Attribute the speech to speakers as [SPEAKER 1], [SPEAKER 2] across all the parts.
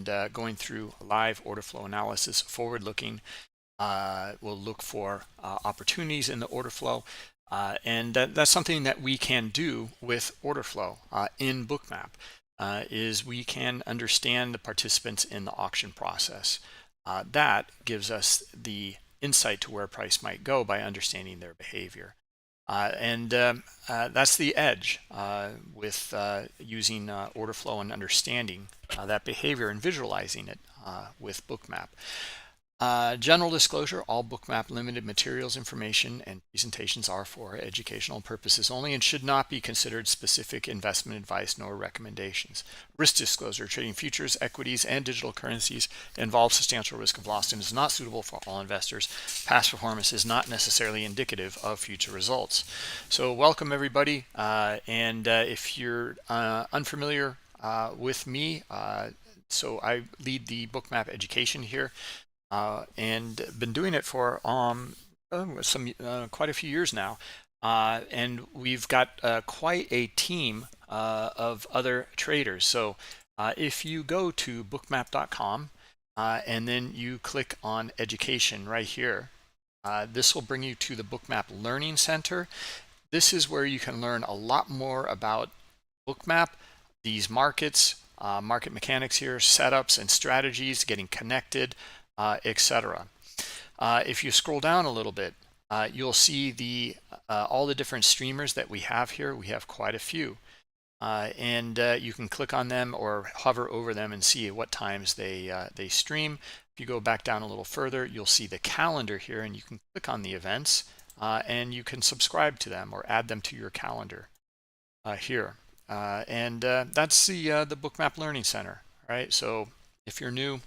[SPEAKER 1] and going through live order flow analysis, forward-looking. We'll look for opportunities in the order flow, and that's something that we can do with order flow in Bookmap. Is we can understand the participants in the auction process. That gives us the insight to where price might go by understanding their behavior. And that's the edge with using order flow and understanding that behavior and visualizing it with Bookmap. General disclosure, all Bookmap Limited materials, information, and presentations are for educational purposes only and should not be considered specific investment advice nor recommendations. Risk disclosure, trading futures, equities, and digital currencies involves substantial risk of loss and is not suitable for all investors. Past performance is not necessarily indicative of future results. So welcome everybody, and if you're unfamiliar with me, so I lead the Bookmap education here. And been doing it for quite a few years now, and we've got quite a team of other traders. So if you go to bookmap.com and then you click on education right here, this will bring you to the Bookmap Learning Center. This is where you can learn a lot more about Bookmap, these markets, market mechanics here, setups and strategies, getting connected, etc. If you scroll down a little bit, you'll see all the different streamers that we have here. We have quite a few, and you can click on them or hover over them and see at what times they stream. If you go back down a little further, you'll see the calendar here, and you can click on the events and you can subscribe to them or add them to your calendar here. And that's the Bookmap Learning Center. All right, so if you're new,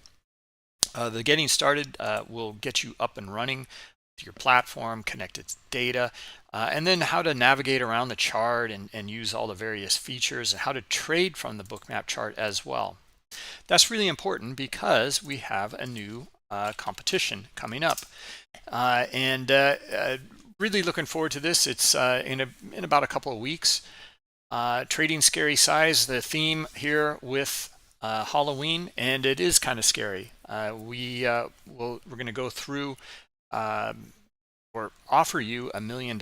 [SPEAKER 1] the getting started will get you up and running to your platform, connect its data, and then how to navigate around the chart and use all the various features and how to trade from the Bookmap chart as well. That's really important because we have a new competition coming up, and really looking forward to this. It's in about a couple of weeks. Trading Scary Size, the theme here with Halloween, and it is kind of scary. We're going to go through or offer you $1 million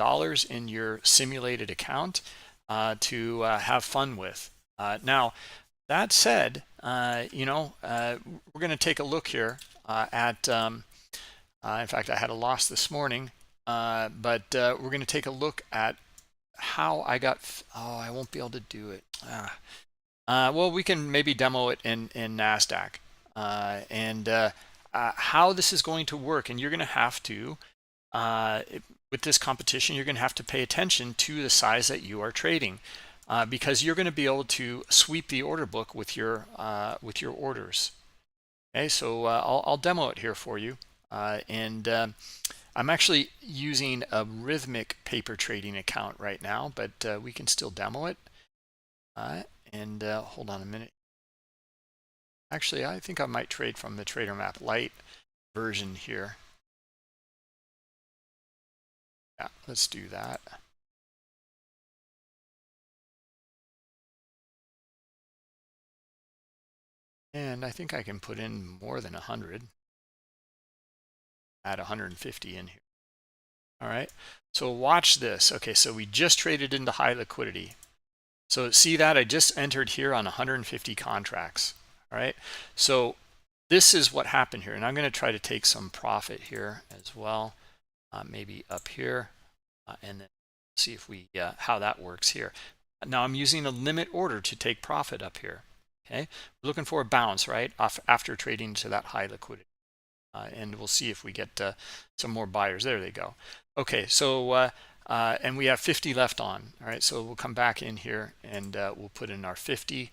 [SPEAKER 1] in your simulated account to have fun with. Now, that said, we're going to take a look here at. In fact, I had a loss this morning, but we're going to take a look at how I got. Oh, I won't be able to do it. Well, we can maybe demo it in NASDAQ and how this is going to work. And you're going to have to, with this competition, you're going to have to pay attention to the size that you are trading because you're going to be able to sweep the order book with your orders. Okay, so I'll demo it here for you. And I'm actually using a Algorithmic paper trading account right now, but we can still demo it. And hold on a minute. Actually, I think I might trade from the TraderMap Lite version here. Yeah, let's do that. And I think I can put in more than 100. Add 150 in here. All right, so watch this. Okay, so we just traded into high liquidity. So see that I just entered here on 150 contracts. All right, so this is what happened here, and I'm going to try to take some profit here as well, maybe up here, and then see if we how that works here. Now I'm using a limit order to take profit up here. Okay, we're looking for a bounce right off after trading to that high liquidity, and we'll see if we get some more buyers. There they go. Okay, so and we have 50 left on. All right, so we'll come back in here and we'll put in our 50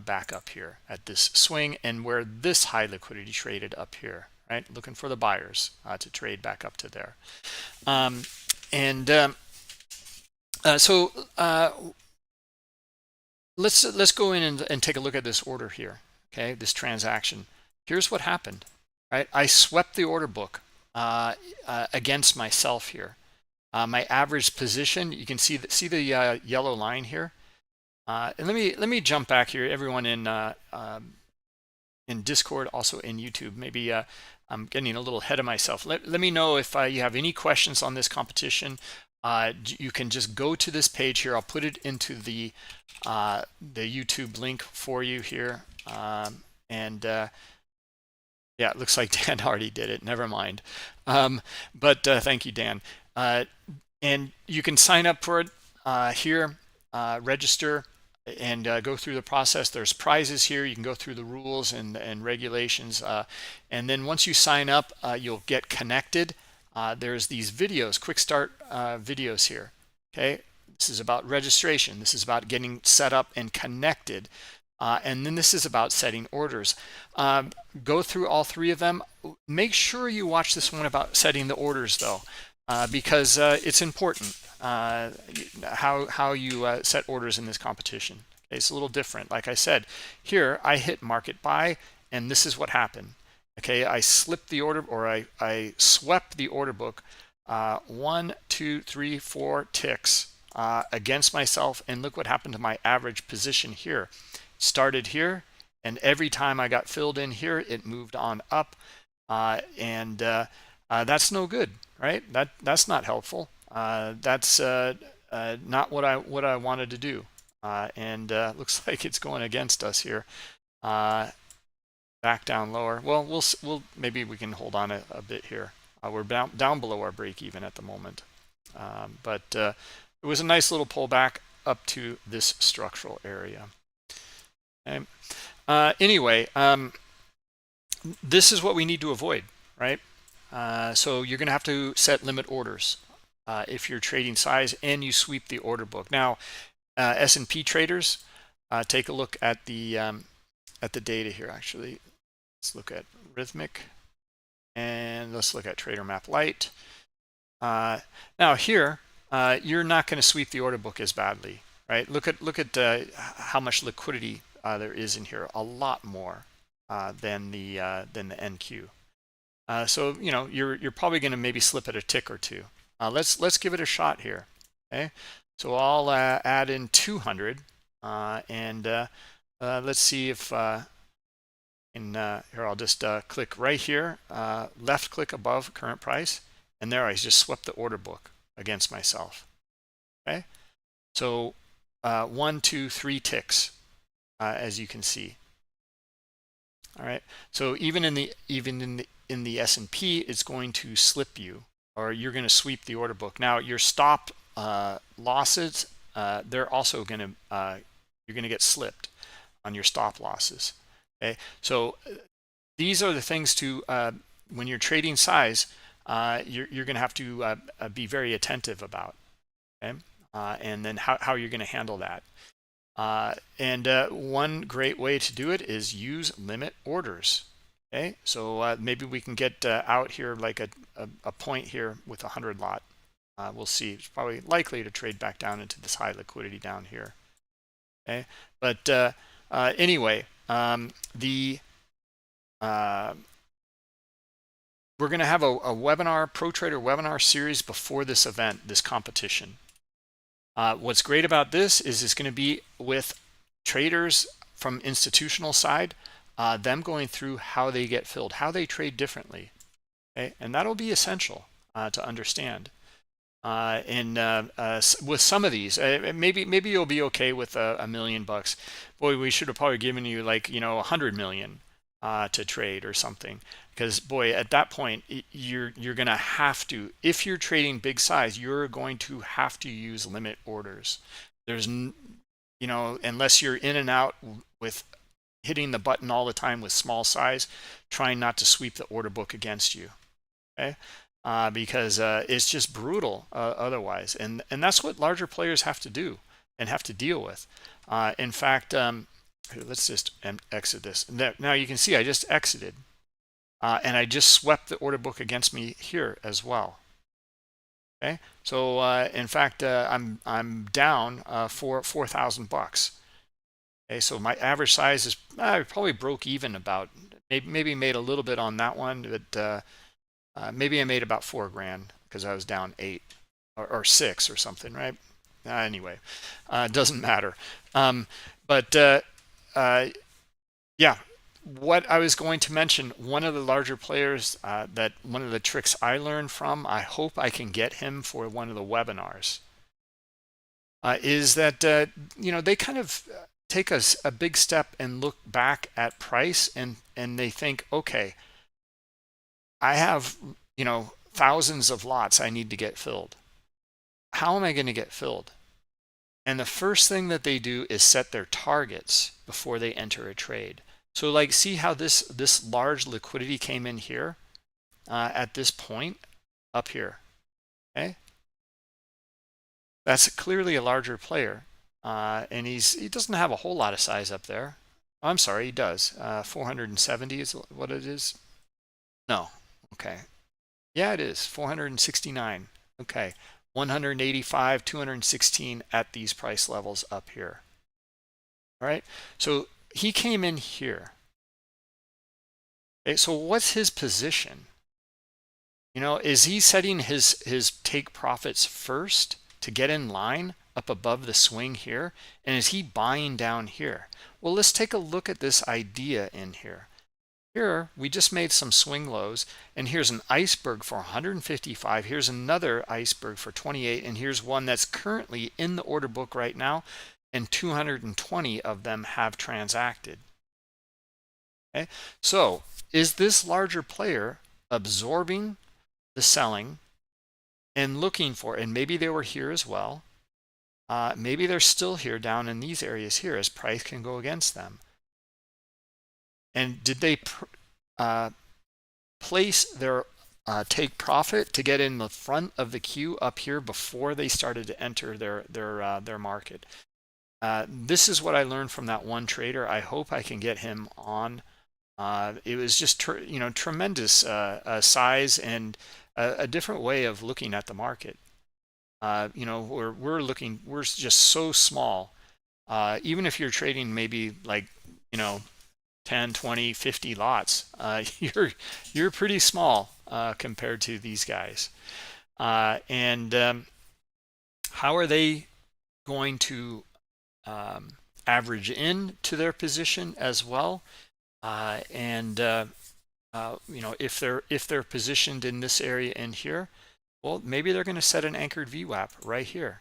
[SPEAKER 1] back up here at this swing and where this high liquidity traded up here, right? Looking for the buyers to trade back up to there. So let's go in and take a look at this order here. Okay, this transaction. Here's what happened, right? I swept the order book against myself here. My average position, you can see the yellow line here. And let me jump back here, everyone in in Discord, also in YouTube. Maybe I'm getting a little ahead of myself. Let me know if you have any questions on this competition. You can just go to this page here. I'll put it into the YouTube link for you here. Yeah, it looks like Dan already did it. Never mind. But thank you, Dan. And you can sign up for it here, register, and go through the process. There's prizes here. You can go through the rules and regulations. And then once you sign up, you'll get connected. There's these videos, quick start videos here. Okay, this is about registration. This is about getting set up and connected. And then this is about setting orders. Go through all three of them. Make sure you watch this one about setting the orders, though, because it's important how you set orders in this competition. Okay, it's a little different. Like I said, here I hit market buy, and this is what happened. Okay, I slipped the order, or I swept the order book 1, 2, 3, 4 ticks against myself, and look what happened to my average position here. Started here, and every time I got filled in here, it moved on up, and that's no good, right? That's not helpful. That's not what I wanted to do, and looks like it's going against us here. Back down lower. Well, we'll maybe we can hold on a bit here. We're down below our break even at the moment, but it was a nice little pullback up to this structural area. Okay. Anyway, this is what we need to avoid, right? So you're going to have to set limit orders if you're trading size and you sweep the order book. Now, S&P traders, take a look at the data here. Actually, let's look at Algorithmic, and let's look at Bookmap Ltd. Now here, you're not going to sweep the order book as badly, right? Look at how much liquidity there is in here. A lot more than the NQ. So you're probably going to maybe slip at a tick or two. Let's give it a shot here. Okay, so I'll add in 200, and let's see if here I'll just click right here, left click above current price, and there I just swept the order book against myself. Okay, so 1, 2, 3 ticks, as you can see. All right, so even in the S&P, it's going to slip you, or you're going to sweep the order book. Now your stop losses, they're also going to you're going to get slipped on your stop losses. Okay, so these are the things to when you're trading size, you're going to have to be very attentive about. Okay, and then how you're going to handle that. And one great way to do it is use limit orders. Okay, so maybe we can get out here like a point here with 100 lot. We'll see. It's probably likely to trade back down into this high liquidity down here. Okay, but anyway, we're going to have a webinar, Pro Trader webinar series before this event, this competition. What's great about this is it's going to be with traders from institutional side, them going through how they get filled, how they trade differently. Okay, and that'll be essential to understand. With some of these, maybe you'll be okay with $1 million. Boy, we should have probably given you like 100 million to trade or something, because boy, at that point you're going to have to, if you're trading big size, you're going to have to use limit orders. There's unless you're in and out with hitting the button all the time with small size, trying not to sweep the order book against you. Okay, because it's just brutal otherwise, and that's what larger players have to do and have to deal with. In fact, let's just exit this. Now you can see I just exited, and I just swept the order book against me here as well. Okay, so in fact, I'm down for $4,000. Okay, so my average size is probably broke even about, maybe made a little bit on that one, but maybe I made about $4 grand because I was down 8 or 6 or something, right? Anyway, doesn't matter. But yeah, what I was going to mention, one of the larger players, that one of the tricks I learned from, I hope I can get him for one of the webinars, is that they kind of take a big step and look back at price, and they think, okay, I have thousands of lots I need to get filled. How am I going to get filled? And the first thing that they do is set their targets before they enter a trade. So like, see how this large liquidity came in here at this point up here. Okay, that's clearly a larger player, and he doesn't have a whole lot of size up there. I'm sorry, he does. 470 is what it is. No, okay, yeah, it is 469. Okay, 185, 216 at these price levels up here. All right, so he came in here. Okay, so what's his position? Is he setting his take profits first to get in line up above the swing here? And is he buying down here? Well, let's take a look at this idea in here. Here, we just made some swing lows, and here's an iceberg for 155. Here's another iceberg for 28, and here's one that's currently in the order book right now, and 220 of them have transacted. Okay, so is this larger player absorbing the selling and looking for, and maybe they were here as well, maybe they're still here down in these areas here as price can go against them? And did they place their take profit to get in the front of the queue up here before they started to enter their market? This is what I learned from that one trader. I hope I can get him on. It was just tremendous size and a different way of looking at the market. We're just so small. Even if you're trading maybe like 10, 20, 50 lots, you're pretty small compared to these guys. And how are they going to average in to their position as well? If they're positioned in this area in here, well, maybe they're going to set an anchored VWAP right here.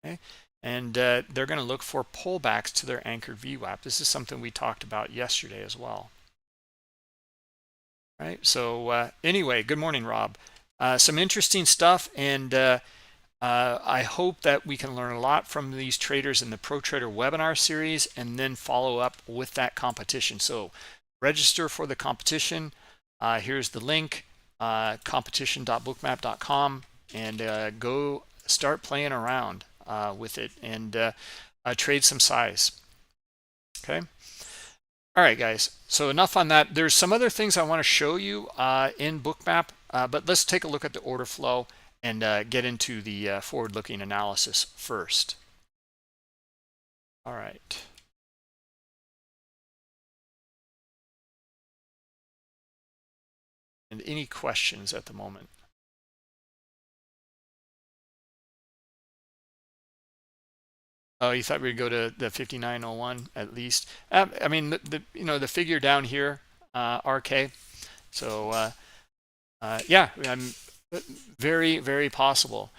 [SPEAKER 1] Okay, and they're going to look for pullbacks to their anchored VWAP. This is something we talked about yesterday as well. Right. So anyway, good morning, Rob. Some interesting stuff, and I hope that we can learn a lot from these traders in the Pro Trader webinar series, and then follow up with that competition. So register for the competition. Here's the link, competition.bookmap.com, and go start playing around with it, and trade some size. Okay. All right, guys. So enough on that. There's some other things I want to show you in Bookmap, but let's take a look at the order flow and get into the forward-looking analysis first. All right. And any questions at the moment? Oh, you thought we'd go to the 5901 at least? I mean, the figure down here, RK. So yeah, I'm very, very possible.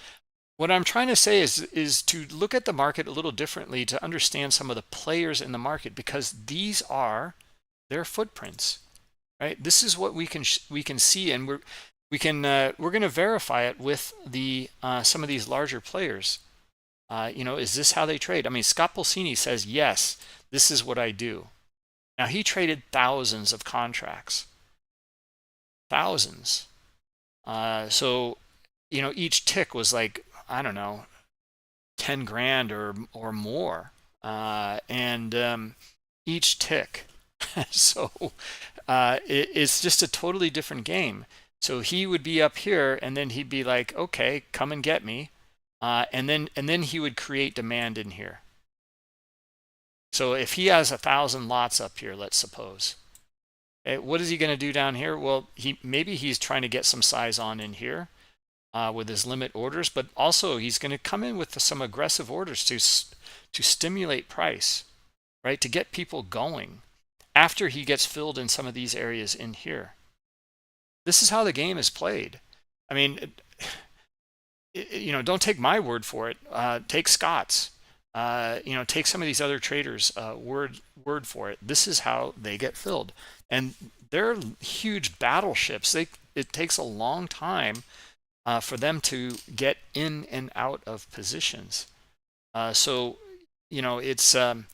[SPEAKER 1] What I'm trying to say is to look at the market a little differently to understand some of the players in the market, because these are their footprints, right? This is what we can see, and we're going to verify it with the some of these larger players. Is this how they trade? I mean, Scott Pulcini says, yes, this is what I do. Now, he traded thousands of contracts, thousands. So, each tick was like, I don't know, 10 grand or more. And each tick. So it's just a totally different game. So he would be up here, and then he'd be like, okay, come and get me. And then he would create demand in here. So if he has 1,000 lots up here, let's suppose, what is he going to do down here? Well, maybe he's trying to get some size on in here with his limit orders, but also he's going to come in with some aggressive orders to stimulate price, right? To get people going after he gets filled in some of these areas in here. This is how the game is played. I mean, don't take my word for it. Take Scott's. Take some of these other traders' word for it. This is how they get filled, and they're huge battleships. It takes a long time for them to get in and out of positions. So it's they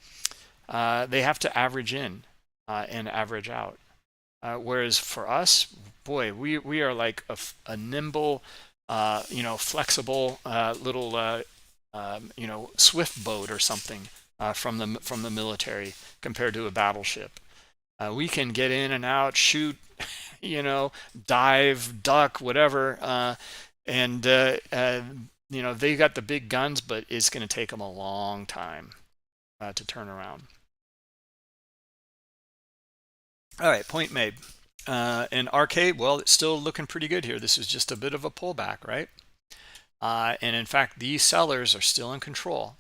[SPEAKER 1] have to average in and average out. Whereas for us, boy, we are like a nimble, flexible little, swift boat or something from the military compared to a battleship. We can get in and out, shoot, dive, duck, whatever, and they got the big guns, but it's going to take them a long time to turn around. All right, point made. And RK, well, it's still looking pretty good here. This is just a bit of a pullback, right? And in fact, these sellers are still in control.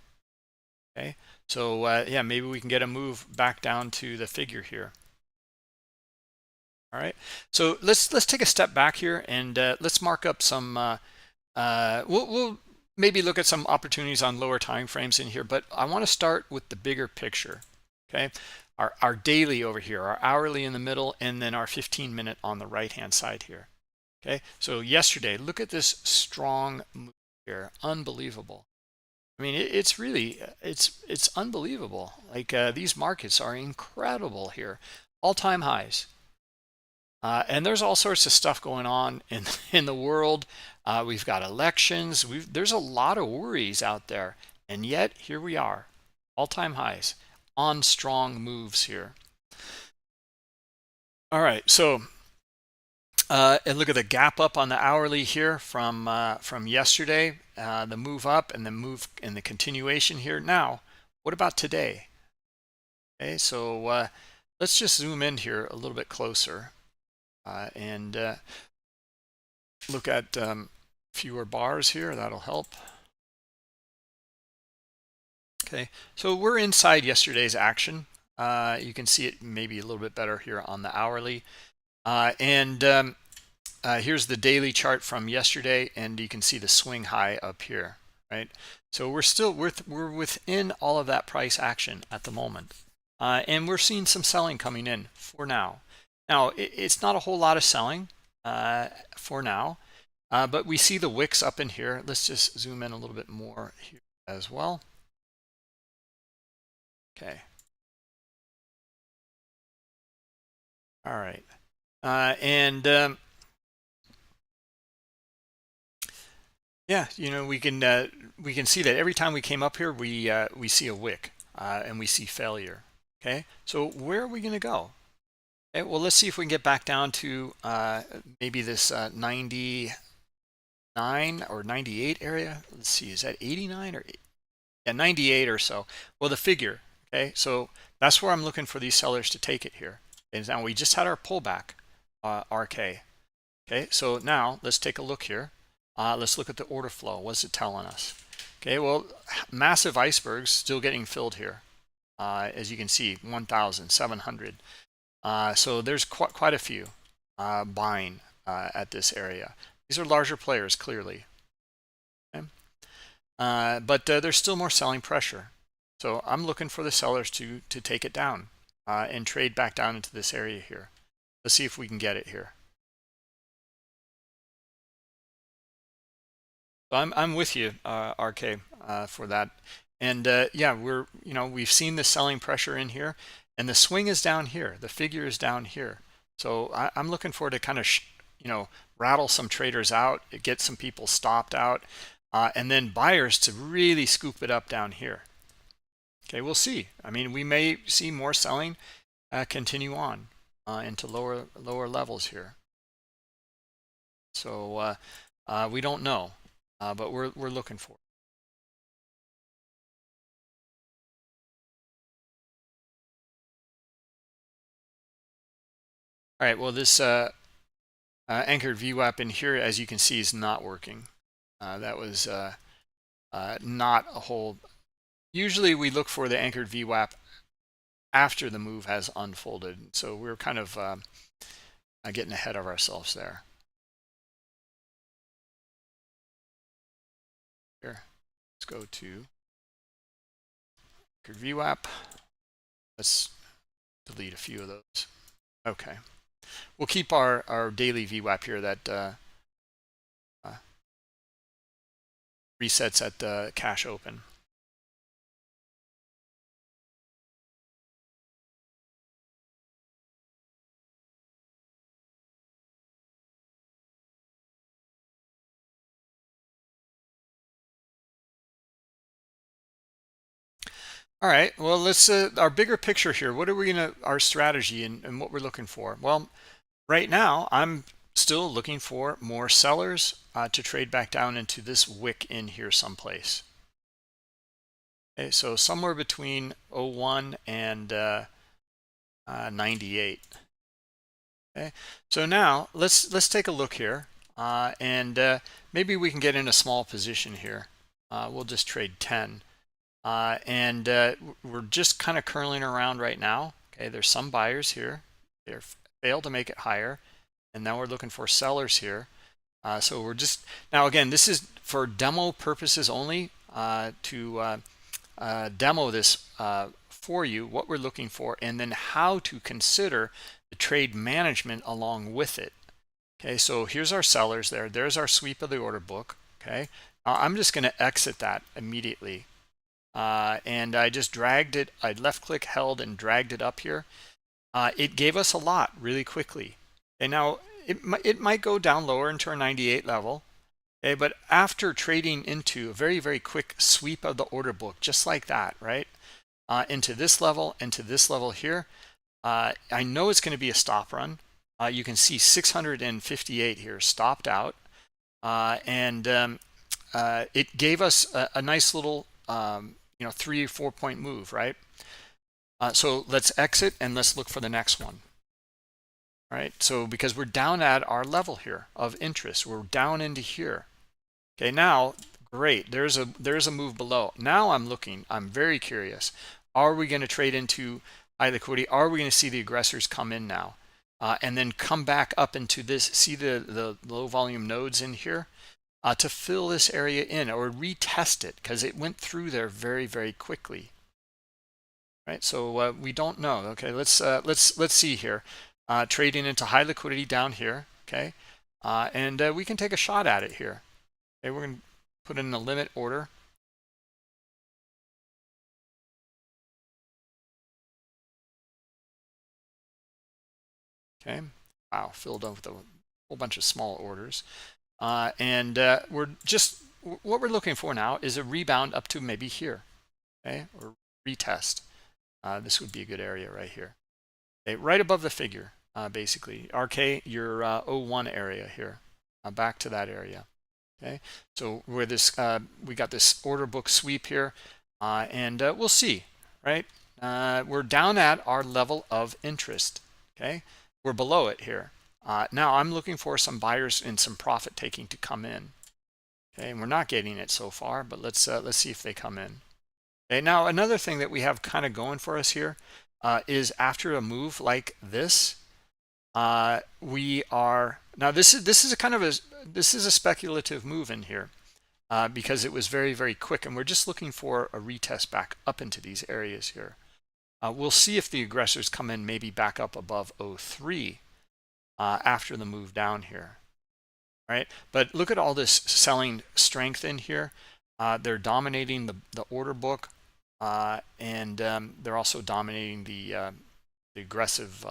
[SPEAKER 1] Okay, so yeah, maybe we can get a move back down to the figure here. All right, so let's take a step back here and let's mark up some. We'll maybe look at some opportunities on lower time frames in here, but I want to start with the bigger picture. Okay, our daily over here, our hourly in the middle, and then our 15-minute on the right hand side here. Okay, so yesterday, look at this strong move here, unbelievable. I mean, it's really it's unbelievable. Like these markets are incredible here, all-time highs. And there's all sorts of stuff going on in the world. We've got elections. There's a lot of worries out there, and yet here we are, all-time highs on strong moves here. All right, so and look at the gap up on the hourly here from yesterday, the move up and the move and the continuation here. Now, what about today? Okay, so let's just zoom in here a little bit closer and look at fewer bars here. That'll help. Okay, so we're inside yesterday's action. You can see it maybe a little bit better here on the hourly. Here's the daily chart from yesterday, and you can see the swing high up here, right? So we're within all of that price action at the moment, and we're seeing some selling coming in for now. Now it's not a whole lot of selling for now, but we see the wicks up in here. Let's just zoom in a little bit more here as well. Okay. All right. Yeah, we can see that every time we came up here, we see a wick and we see failure. Okay, so where are we going to go? Okay, well, let's see if we can get back down to maybe this 99 or 98 area. Let's see, is that 89 or 98 or so? Well, the figure. Okay, so that's where I'm looking for these sellers to take it here. And now we just had our pullback, RK. Okay, so now let's take a look here. Let's look at the order flow. What's it telling us? Okay, well, massive icebergs still getting filled here. As you can see, 1,700. So there's quite a few buying at this area. These are larger players, clearly. Okay? But there's still more selling pressure. So I'm looking for the sellers to take it down and trade back down into this area here. Let's see if we can get it here. So I'm with you, RK, for that. And yeah, we've seen the selling pressure in here, and the swing is down here. The figure is down here. So I'm looking for to kind of rattle some traders out, get some people stopped out, and then buyers to really scoop it up down here. Okay, we'll see. I mean, we may see more selling continue on into lower levels here. So we don't know, but we're looking for it. All right, well, this anchored VWAP in here, as you can see, is not working. That was not a whole. Usually we look for the anchored VWAP after the move has unfolded. So we're kind of getting ahead of ourselves there. Here, let's go to VWAP. Let's delete a few of those. Okay, we'll keep our daily VWAP here that resets at the cash open. All right, well, let's our bigger picture here. What are we gonna, our strategy and what we're looking for? Well, right now I'm still looking for more sellers to trade back down into this wick in here someplace. Okay, so somewhere between 01 and 98. Okay, so now let's take a look here, and maybe we can get in a small position here. We'll just trade 10. And we're just kind of curling around right now. Okay, there's some buyers here. They failed to make it higher, and now we're looking for sellers here. So we're just, now again, this is for demo purposes only, to demo this for you, what we're looking for, and then how to consider the trade management along with it. Okay, so here's our sellers there. There's our sweep of the order book. Okay, I'm just going to exit that immediately. And I just dragged it. I left click, held, and dragged it up here. It gave us a lot really quickly. And now it might go down lower into our 98 level. Okay, but after trading into a very, very quick sweep of the order book, just like that, right? Into this level and to this level here, I know it's going to be a stop run. You can see 658 here stopped out. And it gave us a nice little 3 or 4 point move, right? So let's exit and let's look for the next one. All right, so because we're down at our level here of interest, we're down into here. Okay, now great, there's a move below. Now I'm very curious. Are we going to trade into high liquidity? Are we going to see the aggressors come in now and then come back up into this? See the low volume nodes in here? To fill this area in or retest it, because it went through there very, very quickly. Right, so we don't know. Okay, let's see here. Trading into high liquidity down here. Okay, and we can take a shot at it here. Okay, we're going to put in a limit order. Okay, wow, filled up with a whole bunch of small orders. And what we're looking for now is a rebound up to maybe here, okay, or retest. This would be a good area right here, okay, right above the figure, basically. RK, your 01 area here, back to that area. Okay, so where this we got this order book sweep here, and we'll see, right? We're down at our level of interest. Okay, we're below it here. Now I'm looking for some buyers and some profit taking to come in. Okay, and we're not getting it so far, but let's see if they come in. Okay, now another thing that we have kind of going for us here is after a move like this, we are now this is a kind of this is a speculative move in here because it was very, very quick, and we're just looking for a retest back up into these areas here. We'll see if the aggressors come in maybe back up above 03 after the move down here, right? But look at all this selling strength in here. They're dominating the order book, and they're also dominating the aggressive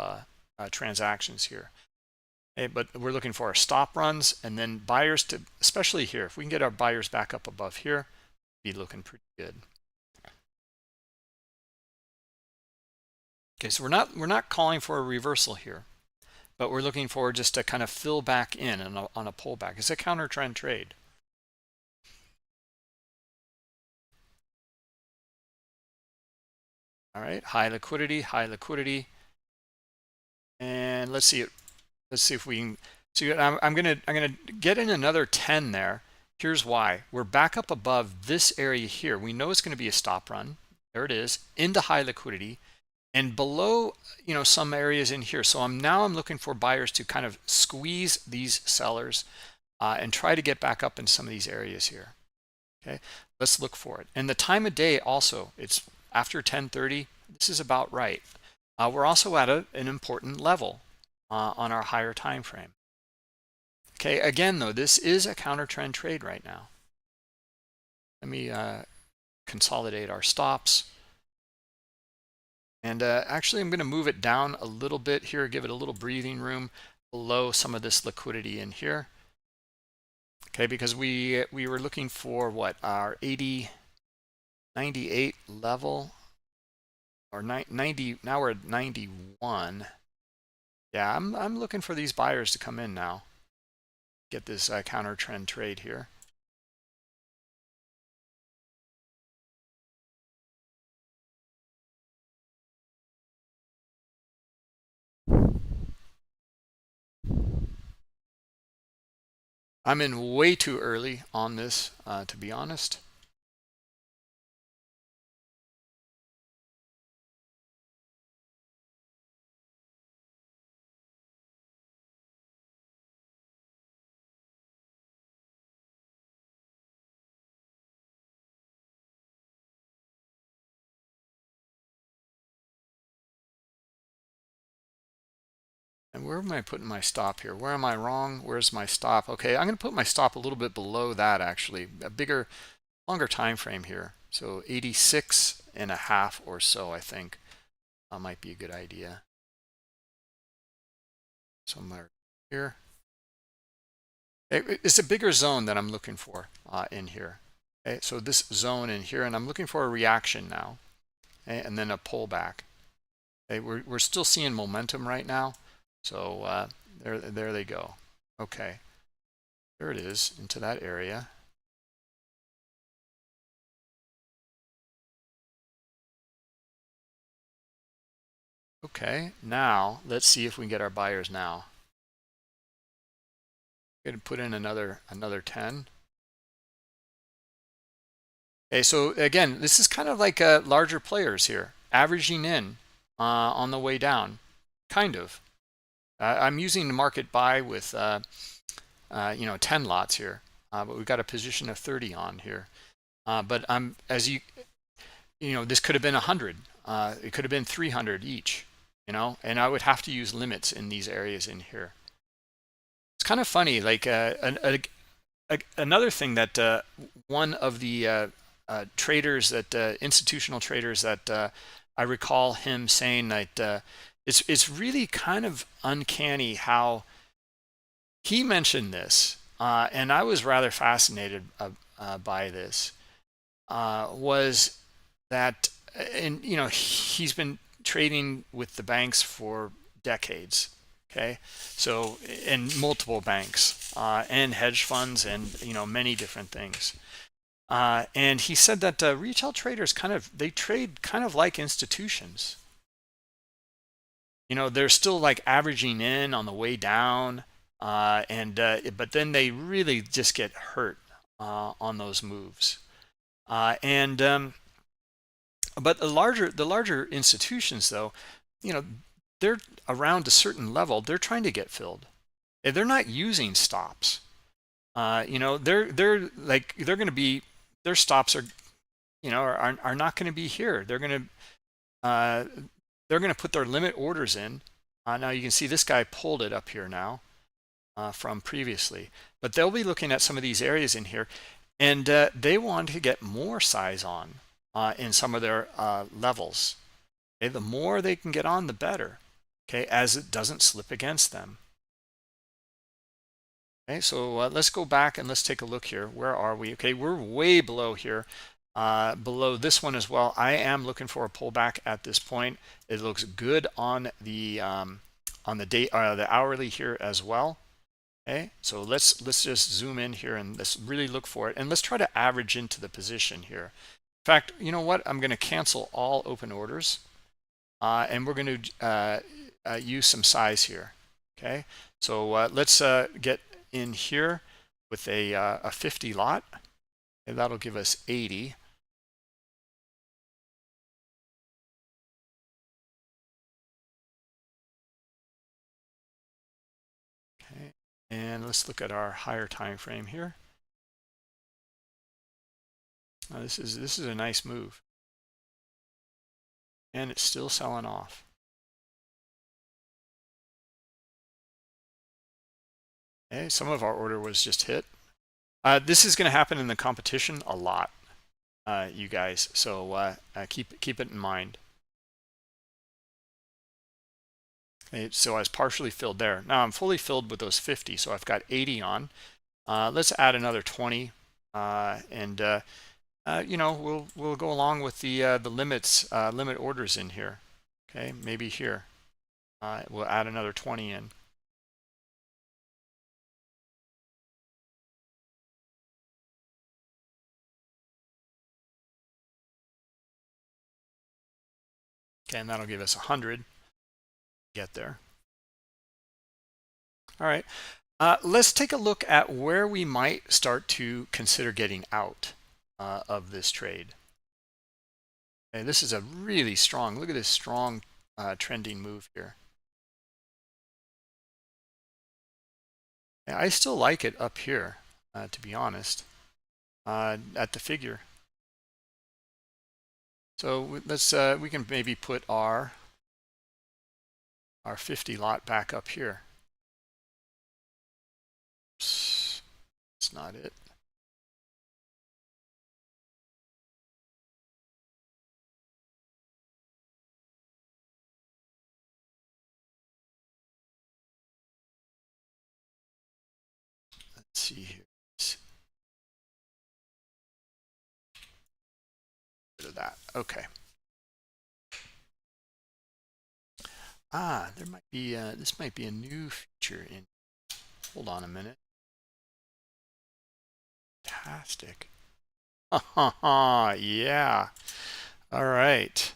[SPEAKER 1] transactions here. Okay, but we're looking for our stop runs and then buyers to, especially here, if we can get our buyers back up above here, be looking pretty good. Okay, so we're not calling for a reversal here, but we're looking for just to kind of fill back in on a pullback. It's a counter trend trade. All right, high liquidity, and let's see if we can see. I'm gonna get in another 10 there. Here's why. We're back up above this area here. We know it's going to be a stop run. There it is, into high liquidity. and below, some areas in here. So I'm looking for buyers to kind of squeeze these sellers and try to get back up in some of these areas here. Okay, let's look for it. And the time of day also, it's after 10:30. This is about right. We're also at an important level on our higher time frame. Okay, again though, this is a counter trend trade right now. Let me consolidate our stops. And actually, I'm going to move it down a little bit here, give it a little breathing room below some of this liquidity in here. Okay, because we were looking for what, our 98 level, or 90. Now we're at 91. Yeah, I'm looking for these buyers to come in now. Get this counter trend trade here. I'm in way too early on this, to be honest. And where am I putting my stop here? Where am I wrong? Where's my stop? Okay, I'm going to put my stop a little bit below that, actually. A bigger, longer time frame here. So 86.5 or so, I think, might be a good idea. Somewhere here. It's a bigger zone that I'm looking for in here. Okay, so this zone in here, and I'm looking for a reaction now, okay, and then a pullback. Okay, we're still seeing momentum right now. So there they go. Okay, there it is, into that area. Okay, now let's see if we can get our buyers now. Going to put in another 10. Okay, so again, this is kind of like larger players here, averaging in on the way down, kind of. I'm using the market buy with 10 lots here, but we've got a position of 30 on here. But as this could have been 100. It could have been 300 each, and I would have to use limits in these areas in here. It's kind of funny, like another thing that one of the traders, that institutional traders, that I recall him saying that it's really kind of uncanny how he mentioned this, and I was rather fascinated by this. Was that, and he's been trading with the banks for decades. Okay, so in multiple banks and hedge funds and many different things. And he said that retail traders they trade kind of like institutions. They're still like averaging in on the way down, but then they really just get hurt on those moves. But the larger institutions, though, they're around a certain level. They're trying to get filled. They're not using stops. They're going to be, their stops are are not going to be here. They're going to put their limit orders in. Now you can see this guy pulled it up here now from previously, but they'll be looking at some of these areas in here, and they want to get more size on in some of their levels. Okay, the more they can get on, the better. Okay, as it doesn't slip against them. Okay, so let's go back and let's take a look here. Where are we? Okay, we're way below here, below this one as well. I am looking for a pullback at this point. It looks good on the day, the hourly here as well. Okay, so let's just zoom in here and let's really look for it, and let's try to average into the position here. In fact, you know what? I'm going to cancel all open orders, and we're going to use some size here. Okay, so let's get in here with a 50 lot, and that'll give us 80. And let's look at our higher time frame here. This is a nice move, and it's still selling off. Okay, some of our order was just hit. This is going to happen in the competition a lot, you guys. So keep it in mind. Okay, so I was partially filled there. Now I'm fully filled with those 50, so I've got 80 on. Let's add another 20, and you know, we'll go along with the limit orders in here. Okay, maybe here we'll add another 20 in. Okay, and that'll give us 100. Get there. All right, let's take a look at where we might start to consider getting out of this trade. Okay, this is a really strong, look at this strong trending move here. Yeah, I still like it up here, to be honest, at the figure. So let's we can maybe put our 50 lot back up here. Oops, that's not it. Let's see here. Bit of that. Okay. There might be this might be a new feature in. Hold on a minute. Fantastic. Yeah. All right.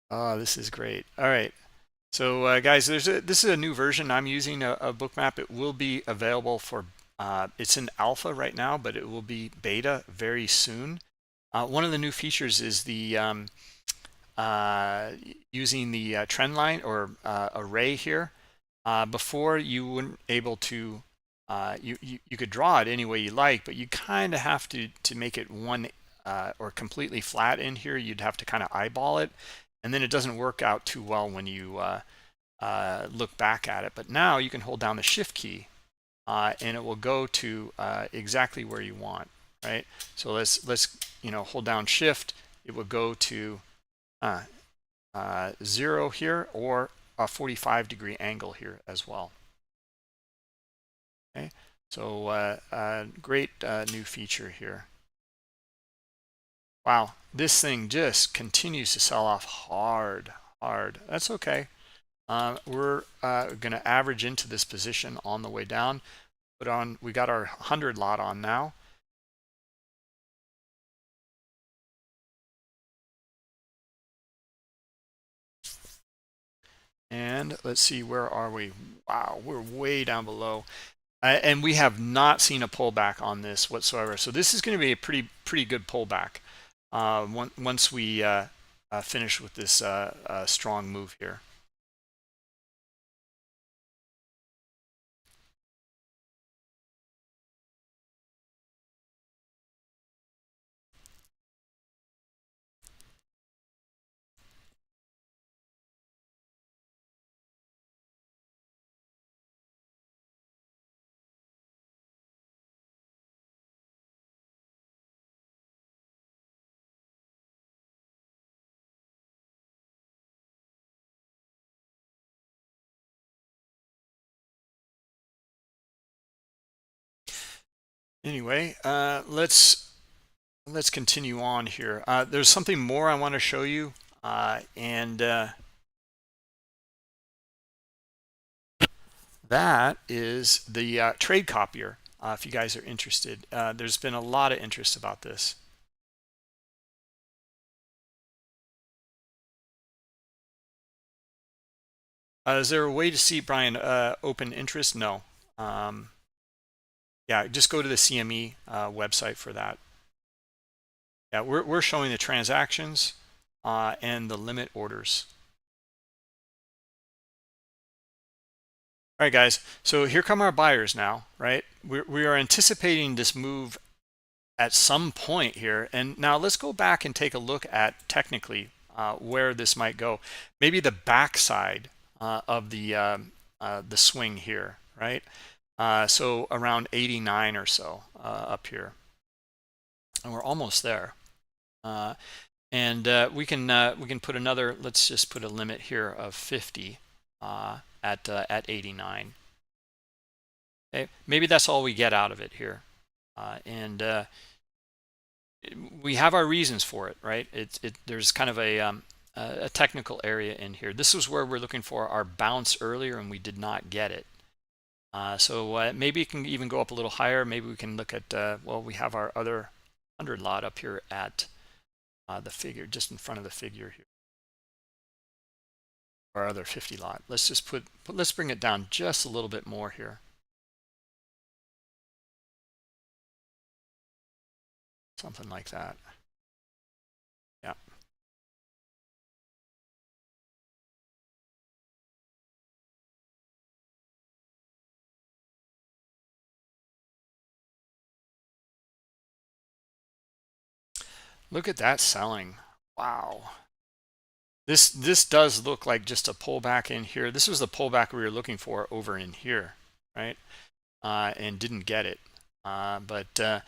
[SPEAKER 1] Oh, this is great. All right. So guys, this is a new version I'm using of Bookmap. It will be available for it's in alpha right now, but it will be beta very soon. One of the new features is the using the trend line or array here. Before you weren't able to you could draw it any way you like, but you kind of have to make it one or completely flat in here. You'd have to kind of eyeball it, and then it doesn't work out too well when you look back at it. But now you can hold down the shift key and it will go to exactly where you want, right? So let's you know, hold down shift. It will go to 0 here, or a 45-degree angle here as well. Okay, so great new feature here. Wow, this thing just continues to sell off hard. That's okay. We're going to average into this position on the way down. We got our 100 lot on now. And let's see, where are we? Wow, we're way down below. And we have not seen a pullback on this whatsoever. So this is going to be a pretty good pullback once we finish with this strong move here. Anyway, let's continue on here. There's something more I want to show you, and that is the trade copier. If you guys are interested, there's been a lot of interest about this. Is there a way to see, Brian, open interest? No. Yeah, just go to the CME website for that. Yeah, we're showing the transactions and the limit orders. All right, guys. So here come our buyers now, right? We are anticipating this move at some point here. And now let's go back and take a look at technically where this might go. Maybe the backside of the swing here, right? So around 89 or so up here, and we're almost there. And we can put another. Let's just put a limit here of 50 at 89. Okay? Maybe that's all we get out of it here, and we have our reasons for it, right? There's kind of a technical area in here. This is where we're looking for our bounce earlier, and we did not get it. So maybe it can even go up a little higher. Maybe we can look at well, we have our other 100 lot up here at the figure, just in front of the figure here. Our other 50 lot. Let's just let's bring it down just a little bit more here. Something like that. Yeah. Look at that selling. Wow. This does look like just a pullback in here. This was the pullback we were looking for over in here, right? And didn't get it. But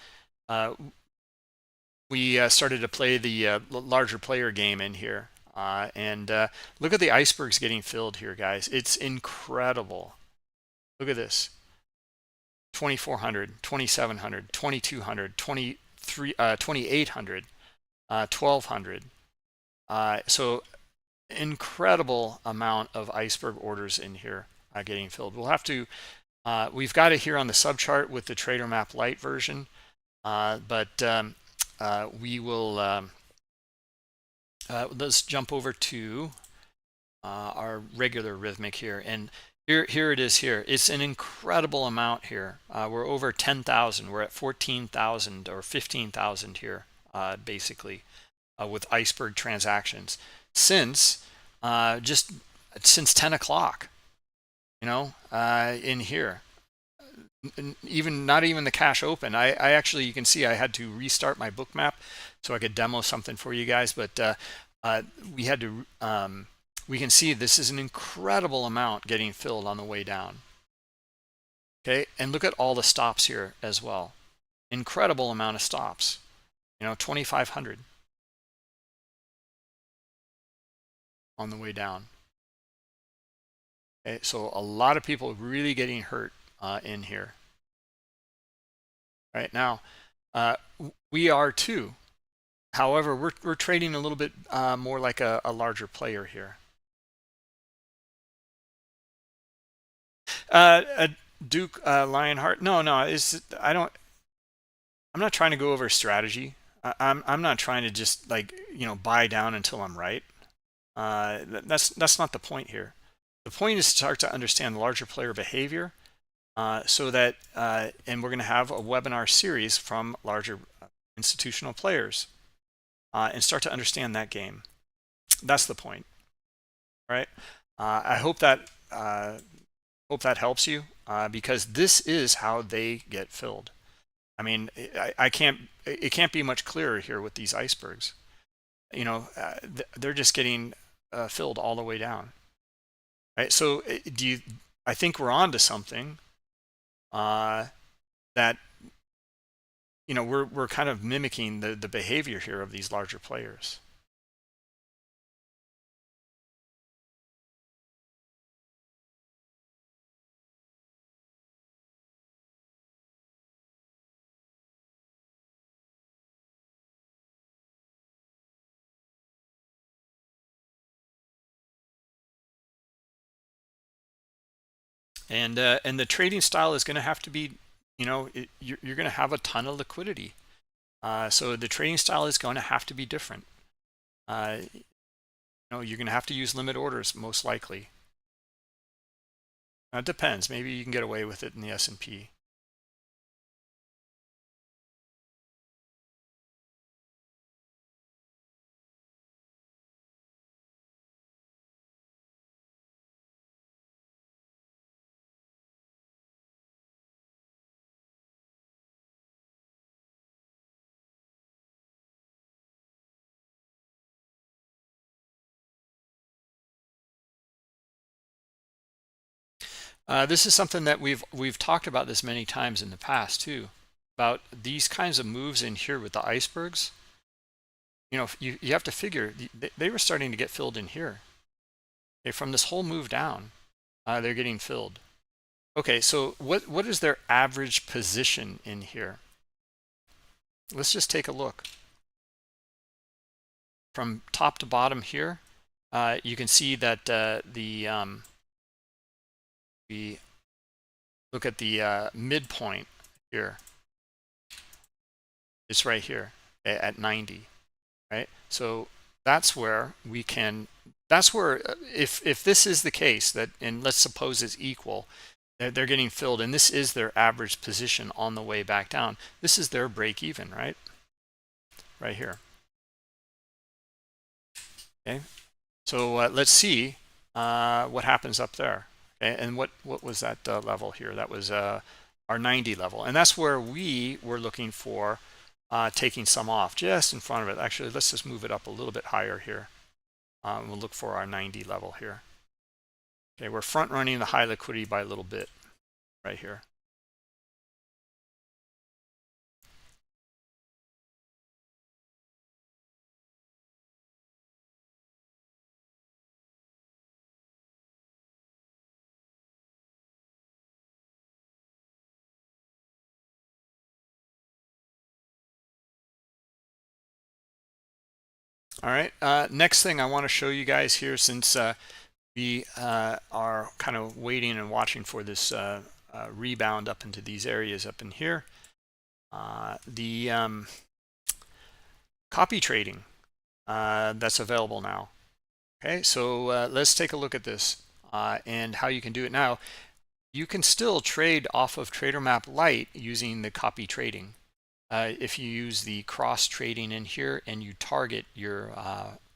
[SPEAKER 1] we started to play the larger player game in here. And look at the icebergs getting filled here, guys. It's incredible. Look at this. 2400, 2700, 2200, 2800, 1200. So incredible amount of iceberg orders in here getting filled. We'll have to, we've got it here on the subchart with the Trader Map Lite version, but we will, let's jump over to our regular Rhythmic here. And here it is here. It's an incredible amount here. We're over 10,000. We're at 14,000 or 15,000 here, basically, with iceberg transactions since just since 10 o'clock, you know, in here. Even not even the cash open. I actually, you can see I had to restart my Bookmap so I could demo something for you guys, but we had to we can see this is an incredible amount getting filled on the way down. Okay, and look at all the stops here as well. Incredible amount of stops, you know, 2,500 on the way down. Okay, so a lot of people really getting hurt in here. Right now, we are too. However, we're trading a little bit more like a larger player here. Duke Lionheart. No, I'm not trying to go over strategy. I'm not trying to just, like, you know, buy down until I'm right. That's not the point here. The point is to start to understand larger player behavior, so that and we're going to have a webinar series from larger institutional players, and start to understand that game. That's the point, right? I hope that helps you, because this is how they get filled. I mean, it can't be much clearer here with these icebergs. You know, they're just getting filled all the way down, right? So I think we're on to something, that, you know, we're kind of mimicking the behavior here of these larger players. And the trading style is going to have to be, you know, you're going to have a ton of liquidity. So the trading style is going to have to be different. You know, you're going to have to use limit orders most likely. Now, it depends. Maybe you can get away with it in the S&P. This is something that we've talked about this many times in the past too, about these kinds of moves in here with the icebergs. You know, you have to figure they were starting to get filled in here. Okay, from this whole move down, they're getting filled. Okay, so what is their average position in here? Let's just take a look. From top to bottom here, you can see that we look at the midpoint here. It's right here at 90, right? So that's where we can, that's where, if this is the case, that, and let's suppose it's equal, they're getting filled, and this is their average position on the way back down. This is their break even, right? Right here. Okay, so let's see what happens up there. Okay, and what was that level here? That was our 90 level, and that's where we were looking for taking some off just in front of it. Actually, let's just move it up a little bit higher here. We'll look for our 90 level here. Okay, we're front running the high liquidity by a little bit right here. All right, next thing I want to show you guys here, since we are kind of waiting and watching for this rebound up into these areas up in here, the copy trading that's available now. Okay, so let's take a look at this and how you can do it now. You can still trade off of TraderMap Lite using the copy trading. If you use the cross trading in here and you target your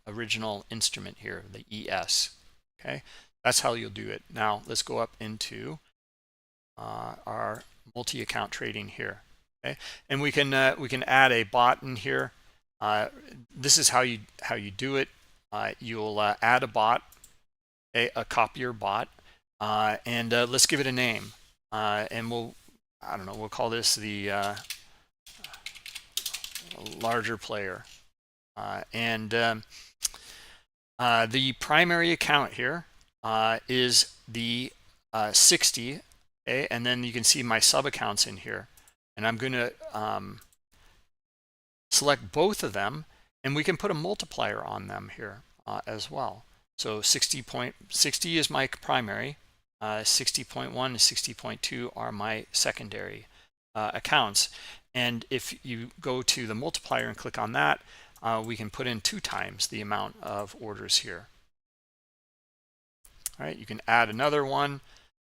[SPEAKER 1] original instrument here, the ES. Okay, that's how you'll do it. Now let's go up into our multi-account trading here. Okay, and we can add a bot in here. This is how you do it. You'll add a bot, a copier bot, and let's give it a name. And I don't know, we'll call this the larger player. And the primary account here is the 60, okay? And then you can see my sub accounts in here, and I'm going to select both of them, and we can put a multiplier on them here as well. So 60.60 is my primary, 60.1 and 60.2 are my secondary accounts. And if you go to the multiplier and click on that, we can put in 2 times the amount of orders here. All right, you can add another one,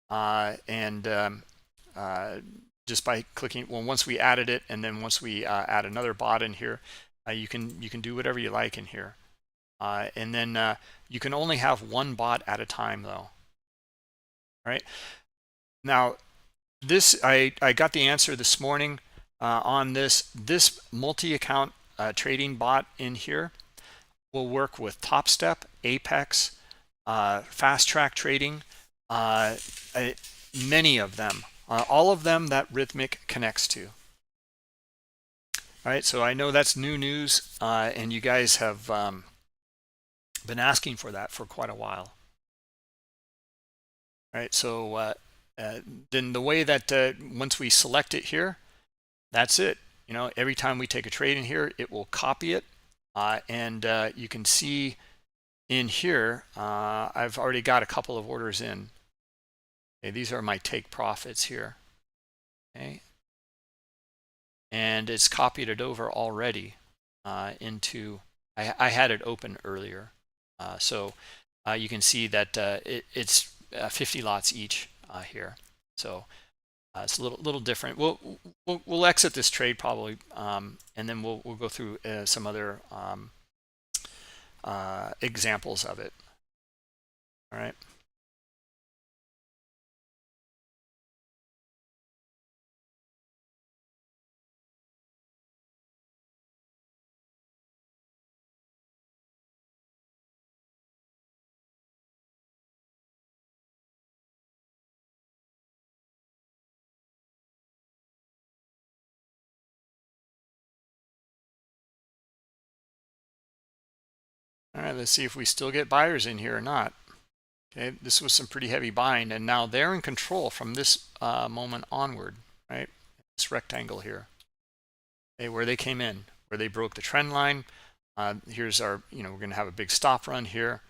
[SPEAKER 1] and just by clicking, well, once we added it, and then once we add another bot in here, you can do whatever you like in here. And then you can only have one bot at a time, though. All right, now this, I got the answer this morning on this multi-account trading bot in here will work with Top Step, Apex, Fast Track Trading, many of them, all of them that Rhythmic connects to. All right, so I know that's new news, and you guys have been asking for that for quite a while. All right, so then the way that once we select it here, that's it. You know, every time we take a trade in here, it will copy it, and you can see in here, I've already got a couple of orders in. Okay, these are my take profits here. Okay, and it's copied it over already into. I had it open earlier, so you can see that it's 50 lots each here. So it's a little different. We'll exit this trade probably, and then we'll go through some other examples of it. All right. right, let's see if we still get buyers in here or not. Okay, this was some pretty heavy buying, and now they're in control from this moment onward, right? This rectangle here, okay, where they came in, where they broke the trend line. Here's our, we're going to have a big stop run here,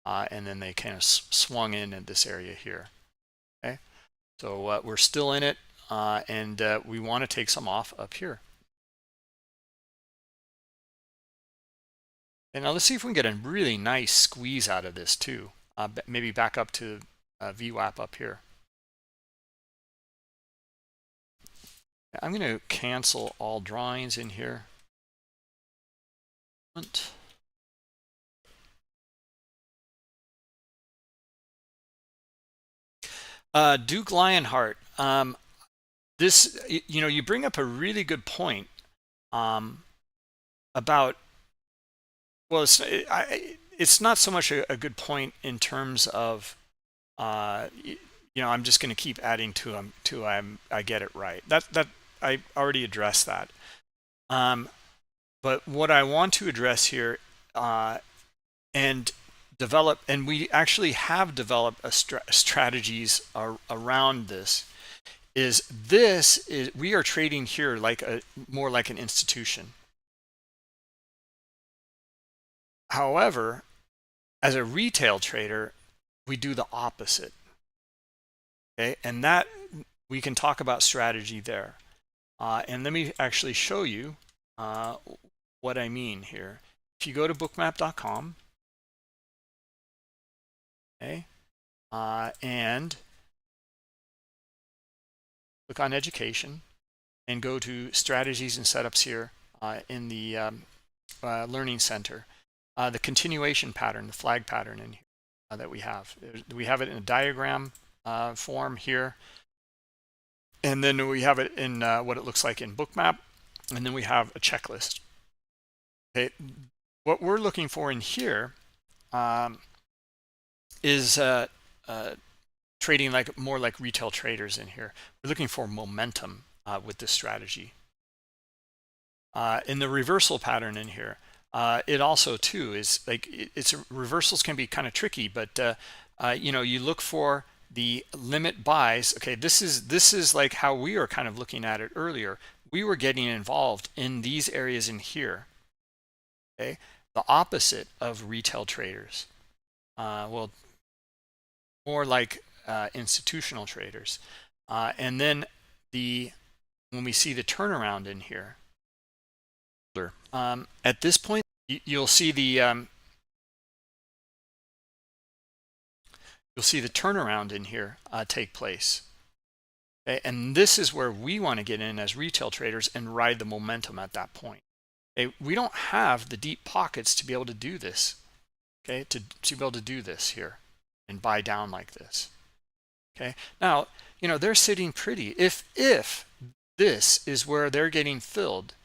[SPEAKER 1] and then they kind of swung in this area here. Okay, so we're still in it, and we want to take some off up here. And now let's see if we can get a really nice squeeze out of this too. Maybe back up to VWAP up here. I'm going to cancel all drawings in here. Duke Lionheart. This, you bring up a really good point about, well, it's not so much a good point in terms of, I'm just going to keep adding to them till I get it right. That I already addressed that. But what I want to address here and develop, and we actually have developed strategies around this, is we are trading here like more like an institution. However, as a retail trader, we do the opposite. Okay, and that we can talk about strategy there. And let me actually show you what I mean here. If you go to bookmap.com, okay, and click on education and go to strategies and setups here in the learning center. The continuation pattern, the flag pattern in here that we have it in a diagram form here, and then we have it in what it looks like in Bookmap, and then we have a checklist. Okay, what we're looking for in here is trading more like retail traders in here. We're looking for momentum with this strategy. In the reversal pattern in here, it also too is like reversals can be kind of tricky, but you look for the limit buys. Okay, this is like how we were kind of looking at it earlier. We were getting involved in these areas in here. Okay, the opposite of retail traders. Well, more like institutional traders. And then when we see the turnaround in here, at this point, you'll see the turnaround in here take place. Okay? And this is where we want to get in as retail traders and ride the momentum at that point. Okay? We don't have the deep pockets to be able to do this. Okay, to be able to do this here and buy down like this. Okay, now they're sitting pretty. If this is where they're getting filled,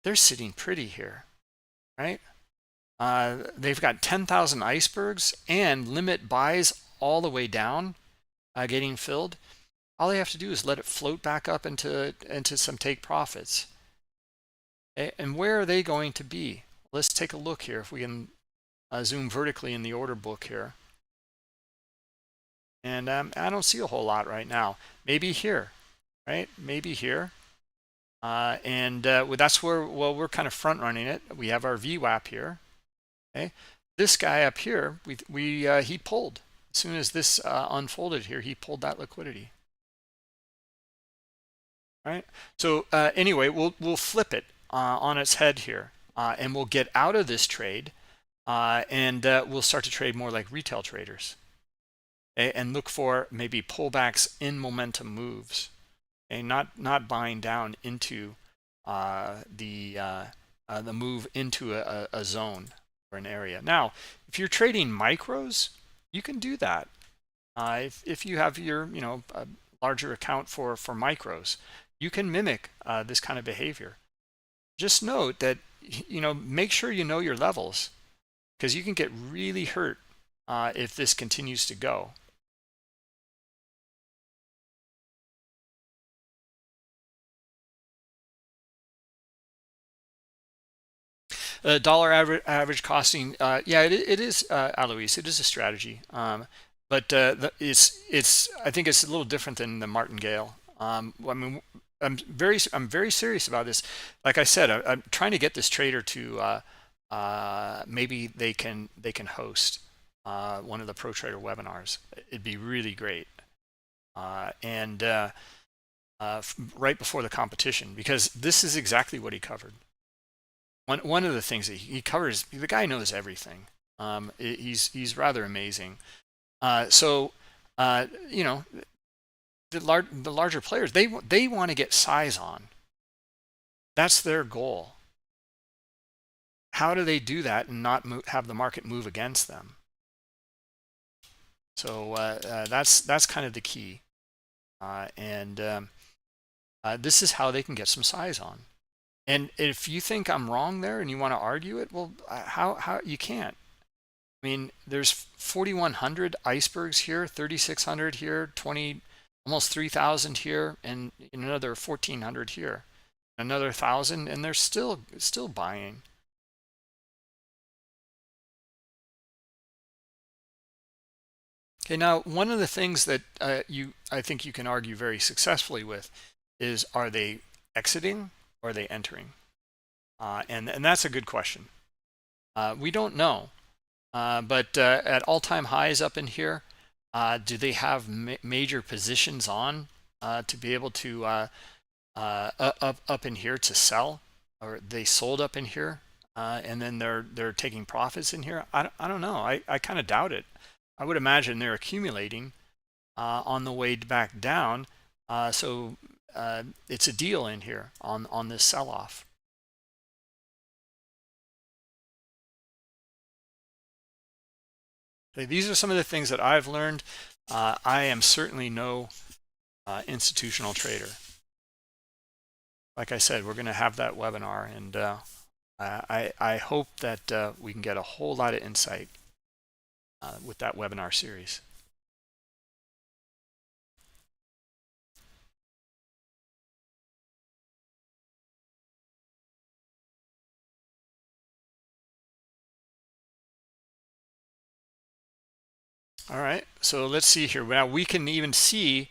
[SPEAKER 1] they're sitting pretty here, right? They've got 10,000 icebergs and limit buys all the way down, getting filled. All they have to do is let it float back up into some take profits. Okay? And where are they going to be? Let's take a look here if we can zoom vertically in the order book here. And I don't see a whole lot right now. Maybe here, right? Maybe here. That's where, well, we're kind of front running it. We have our VWAP here. Okay, this guy up here, he pulled as soon as this unfolded here. He pulled that liquidity. All right. So anyway, we'll flip it on its head here, and we'll get out of this trade, and we'll start to trade more like retail traders, okay? And look for maybe pullbacks in momentum moves. Okay, not buying down into the move into a zone or an area. Now, if you're trading micros, you can do that. If you have your a larger account for micros, you can mimic this kind of behavior. Just note that make sure you know your levels, because you can get really hurt if this continues to go. dollar average costing. Yeah, it is, Alois. It is a strategy. But it's I think it's a little different than the martingale. I mean, I'm very serious about this. Like I said, I'm trying to get this trader to maybe they can host one of the pro trader webinars. It'd be really great. And right before the competition, because this is exactly what he covered. One of the things that he covers, the guy knows everything. He's rather amazing. So you know, the larger players, they want to get size on. That's their goal. How do they do that and not have the market move against them? So that's kind of the key. And this is how they can get some size on. And if you think I'm wrong there and you want to argue it, well, how you can't. I mean, there's 4,100 icebergs here, 3,600 here, 20, almost 3,000 here, and another 1,400 here, another 1,000, and they're still buying. Okay, now one of the things that I think you can argue very successfully with is, are they exiting or are they entering? And that's a good question. We don't know. But at all-time highs up in here, do they have major positions on to be able to up in here to sell, or they sold up in here and then they're taking profits in here? I don't know. I kind of doubt it. I would imagine they're accumulating on the way back down. So it's a deal in here on this sell-off. Okay, these are some of the things that I've learned. I am certainly no institutional trader. Like I said, we're going to have that webinar, and I hope that we can get a whole lot of insight with that webinar series. All right, so let's see here. Now we can even see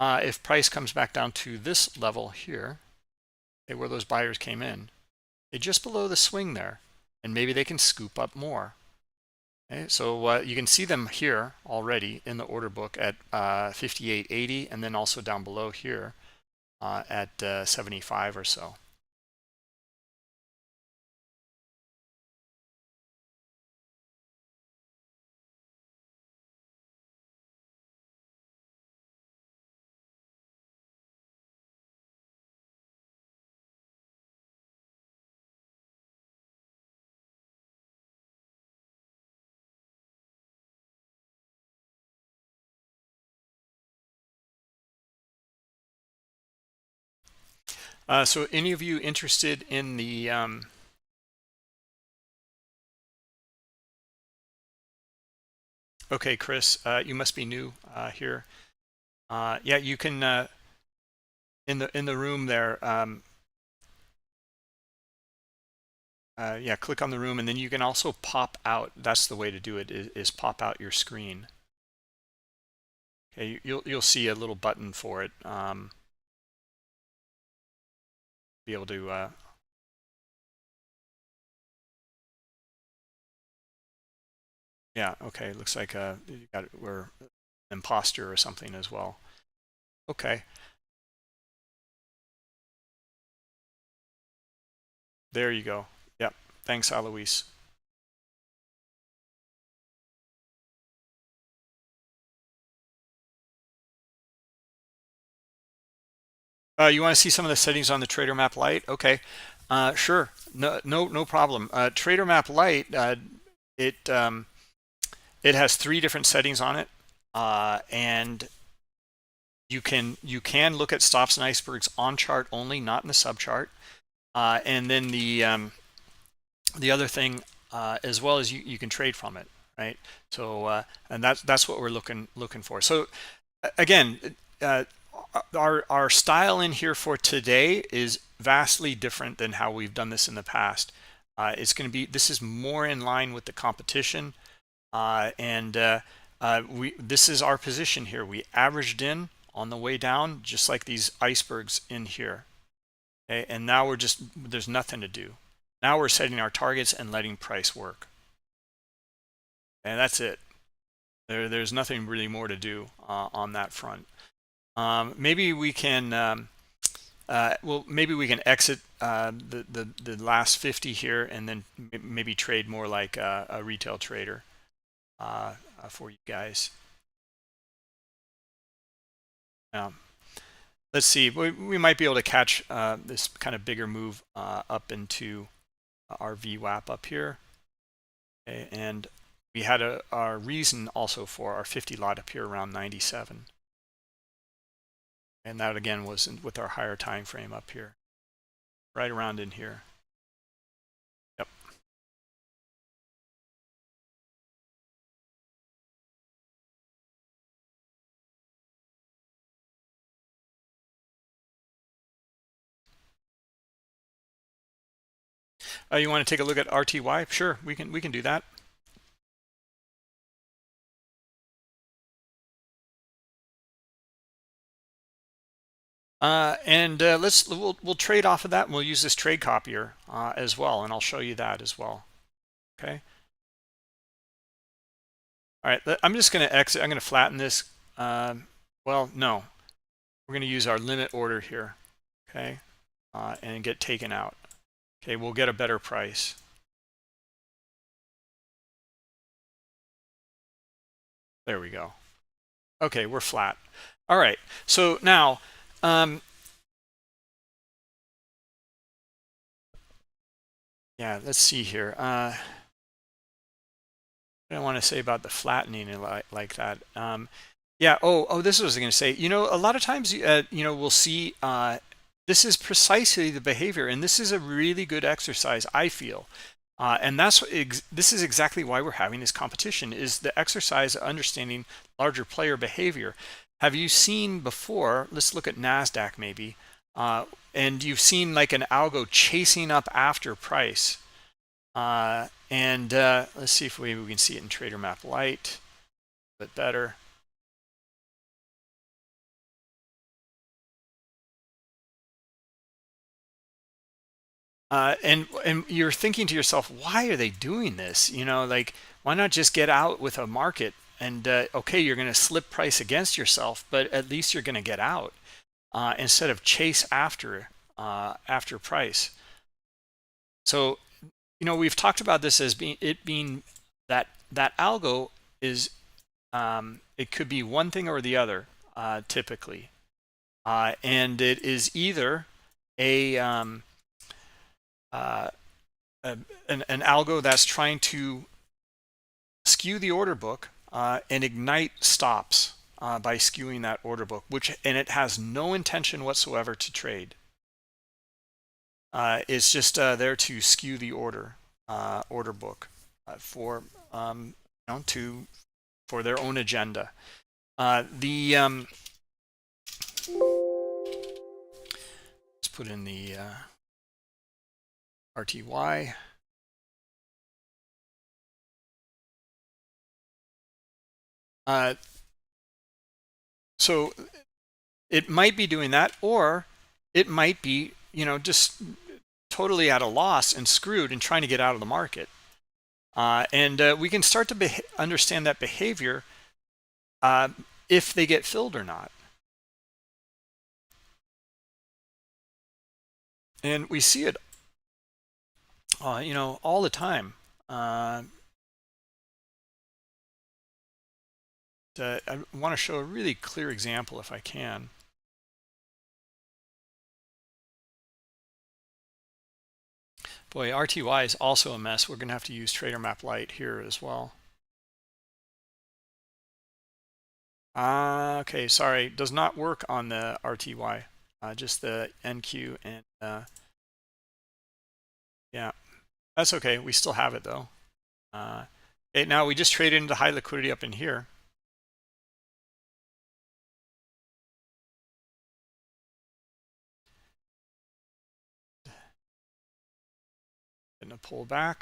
[SPEAKER 1] if price comes back down to this level here, okay, where those buyers came in. They're just below the swing there, and maybe they can scoop up more. Okay, so you can see them here already in the order book at 58.80, and then also down below here at 75 or so. So any of you interested in the okay, Chris, you must be new here. Yeah, you can in the room there. Yeah, click on the room, and then you can also pop out. That's the way to do it, is pop out your screen. Okay, you'll see a little button for it. Be able to yeah, okay, looks like we're imposter or something as well. Okay, there you go. Yep, thanks, Alois. You want to see some of the settings on the Trader Lite? Okay, sure, no problem. Trader Lite, it has 3 different settings on it, and you can look at stops and icebergs on chart only, not in the subchart. And then the other thing, as well as you can trade from it, right? So and that's what we're looking for. So again, our style in here for today is vastly different than how we've done this in the past. It's going to be, this is more in line with the competition. This is our position here. We averaged in on the way down, just like these icebergs in here. Okay, and now we're just, there's nothing to do. Now we're setting our targets and letting price work. And that's it. There's nothing really more to do on that front. Maybe we can, maybe we can exit the last 50 here, and then maybe trade more like a retail trader for you guys. Let's see. We might be able to catch this kind of bigger move up into our VWAP up here. Okay, and we had our reason also for our 50 lot up here around 97. And that again was with our higher time frame up here, right around in here. Yep. You want to take a look at RTY? Sure, we can do that. We'll trade off of that, and we'll use this trade copier as well, and I'll show you that as well. Okay. All right, I'm just going to exit. I'm going to flatten this. Well, no, we're going to use our limit order here. Okay, and get taken out. Okay, we'll get a better price. There we go. Okay, we're flat. All right, so now yeah, let's see here. I don't want to say about the flattening like that. Yeah. This is what I was going to say. You know, a lot of times, you know, we'll see. This is precisely the behavior, and this is a really good exercise, I feel. And this is exactly why we're having this competition, is the exercise of understanding larger player behavior. Have you seen before, let's look at NASDAQ maybe, and you've seen like an algo chasing up after price. Let's see if we can see it in Trader Map Lite a bit better. And you're thinking to yourself, why are they doing this? You know, like, why not just get out with a market? And okay, you're going to slip price against yourself, but at least you're going to get out instead of chase after price. So, you know, we've talked about this as being that algo is it could be one thing or the other typically, and it is either an algo that's trying to skew the order book and ignite stops by skewing that order book, and it has no intention whatsoever to trade. It's just there to skew the order book for for their own agenda. Let's put in the RTY. So it might be doing that, or it might be, you know, just totally at a loss and screwed and trying to get out of the market. We can start to understand that behavior if they get filled or not. And we see it, you know, all the time. I want to show a really clear example if I can. Boy, RTY is also a mess. We're going to have to use Trader Map Lite here as well. Okay, sorry, does not work on the RTY, just the NQ, and yeah, that's okay. We still have it though. Okay, now we just traded into high liquidity up in here. getting a pullback.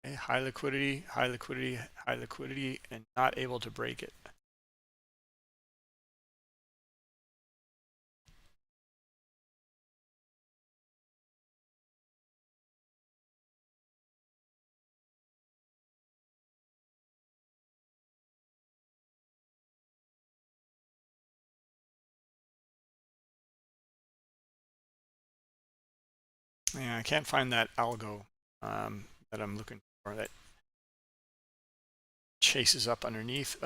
[SPEAKER 1] Okay, high liquidity, high liquidity, high liquidity, and not able to break it. Yeah, I can't find that algo that I'm looking for that chases up underneath.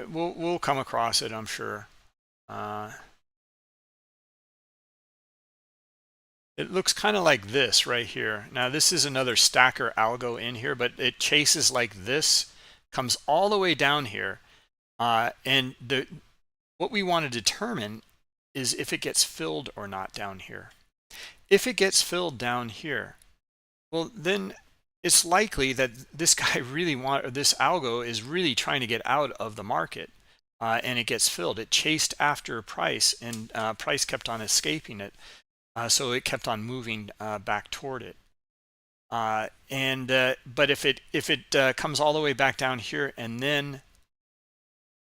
[SPEAKER 1] We'll come across it, I'm sure. It looks kind of like this right here. Now this is another stacker algo in here, but it chases like this, comes all the way down here, and what we want to determine is if it gets filled or not down here. If it gets filled down here, well, then it's likely that this guy really this algo is really trying to get out of the market, and it gets filled. It chased after price, and price kept on escaping it, so it kept on moving back toward it. But if it comes all the way back down here and then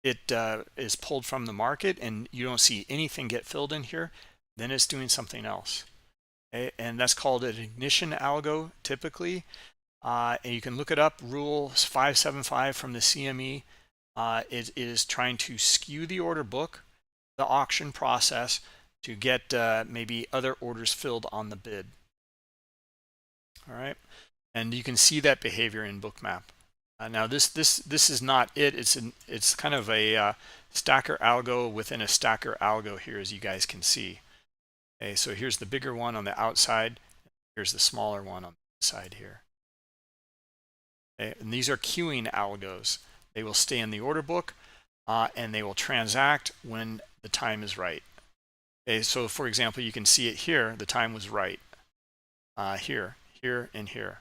[SPEAKER 1] it is pulled from the market and you don't see anything get filled in here, then it's doing something else. Okay? And that's called an ignition algo typically. And you can look it up, rule 575 from the CME. It is trying to skew the order book, the auction process, to get maybe other orders filled on the bid. All right, and you can see that behavior in Bookmap. Now this is not it. It's kind of a stacker algo within a stacker algo here, as you guys can see. Okay, so here's the bigger one on the outside. Here's the smaller one on the side here. Okay, and these are queuing algos. They will stay in the order book, and they will transact when the time is right. Okay, so for example, you can see it here. The time was right. Here, and here.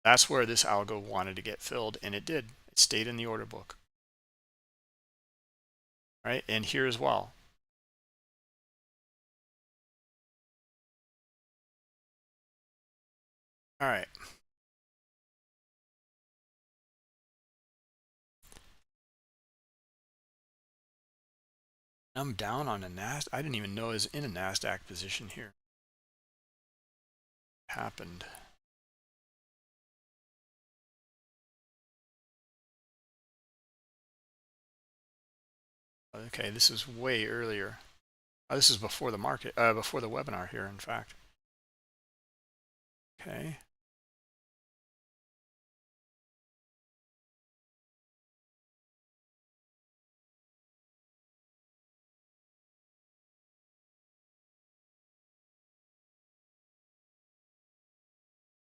[SPEAKER 1] That's where this algo wanted to get filled, and it did. It stayed in the order book. Right, and here as well. All right. I'm down on a NASDAQ. I didn't even know it was in a NASDAQ position here. Happened. Okay, this is way earlier. This is before the market, before the webinar here, in fact. Okay.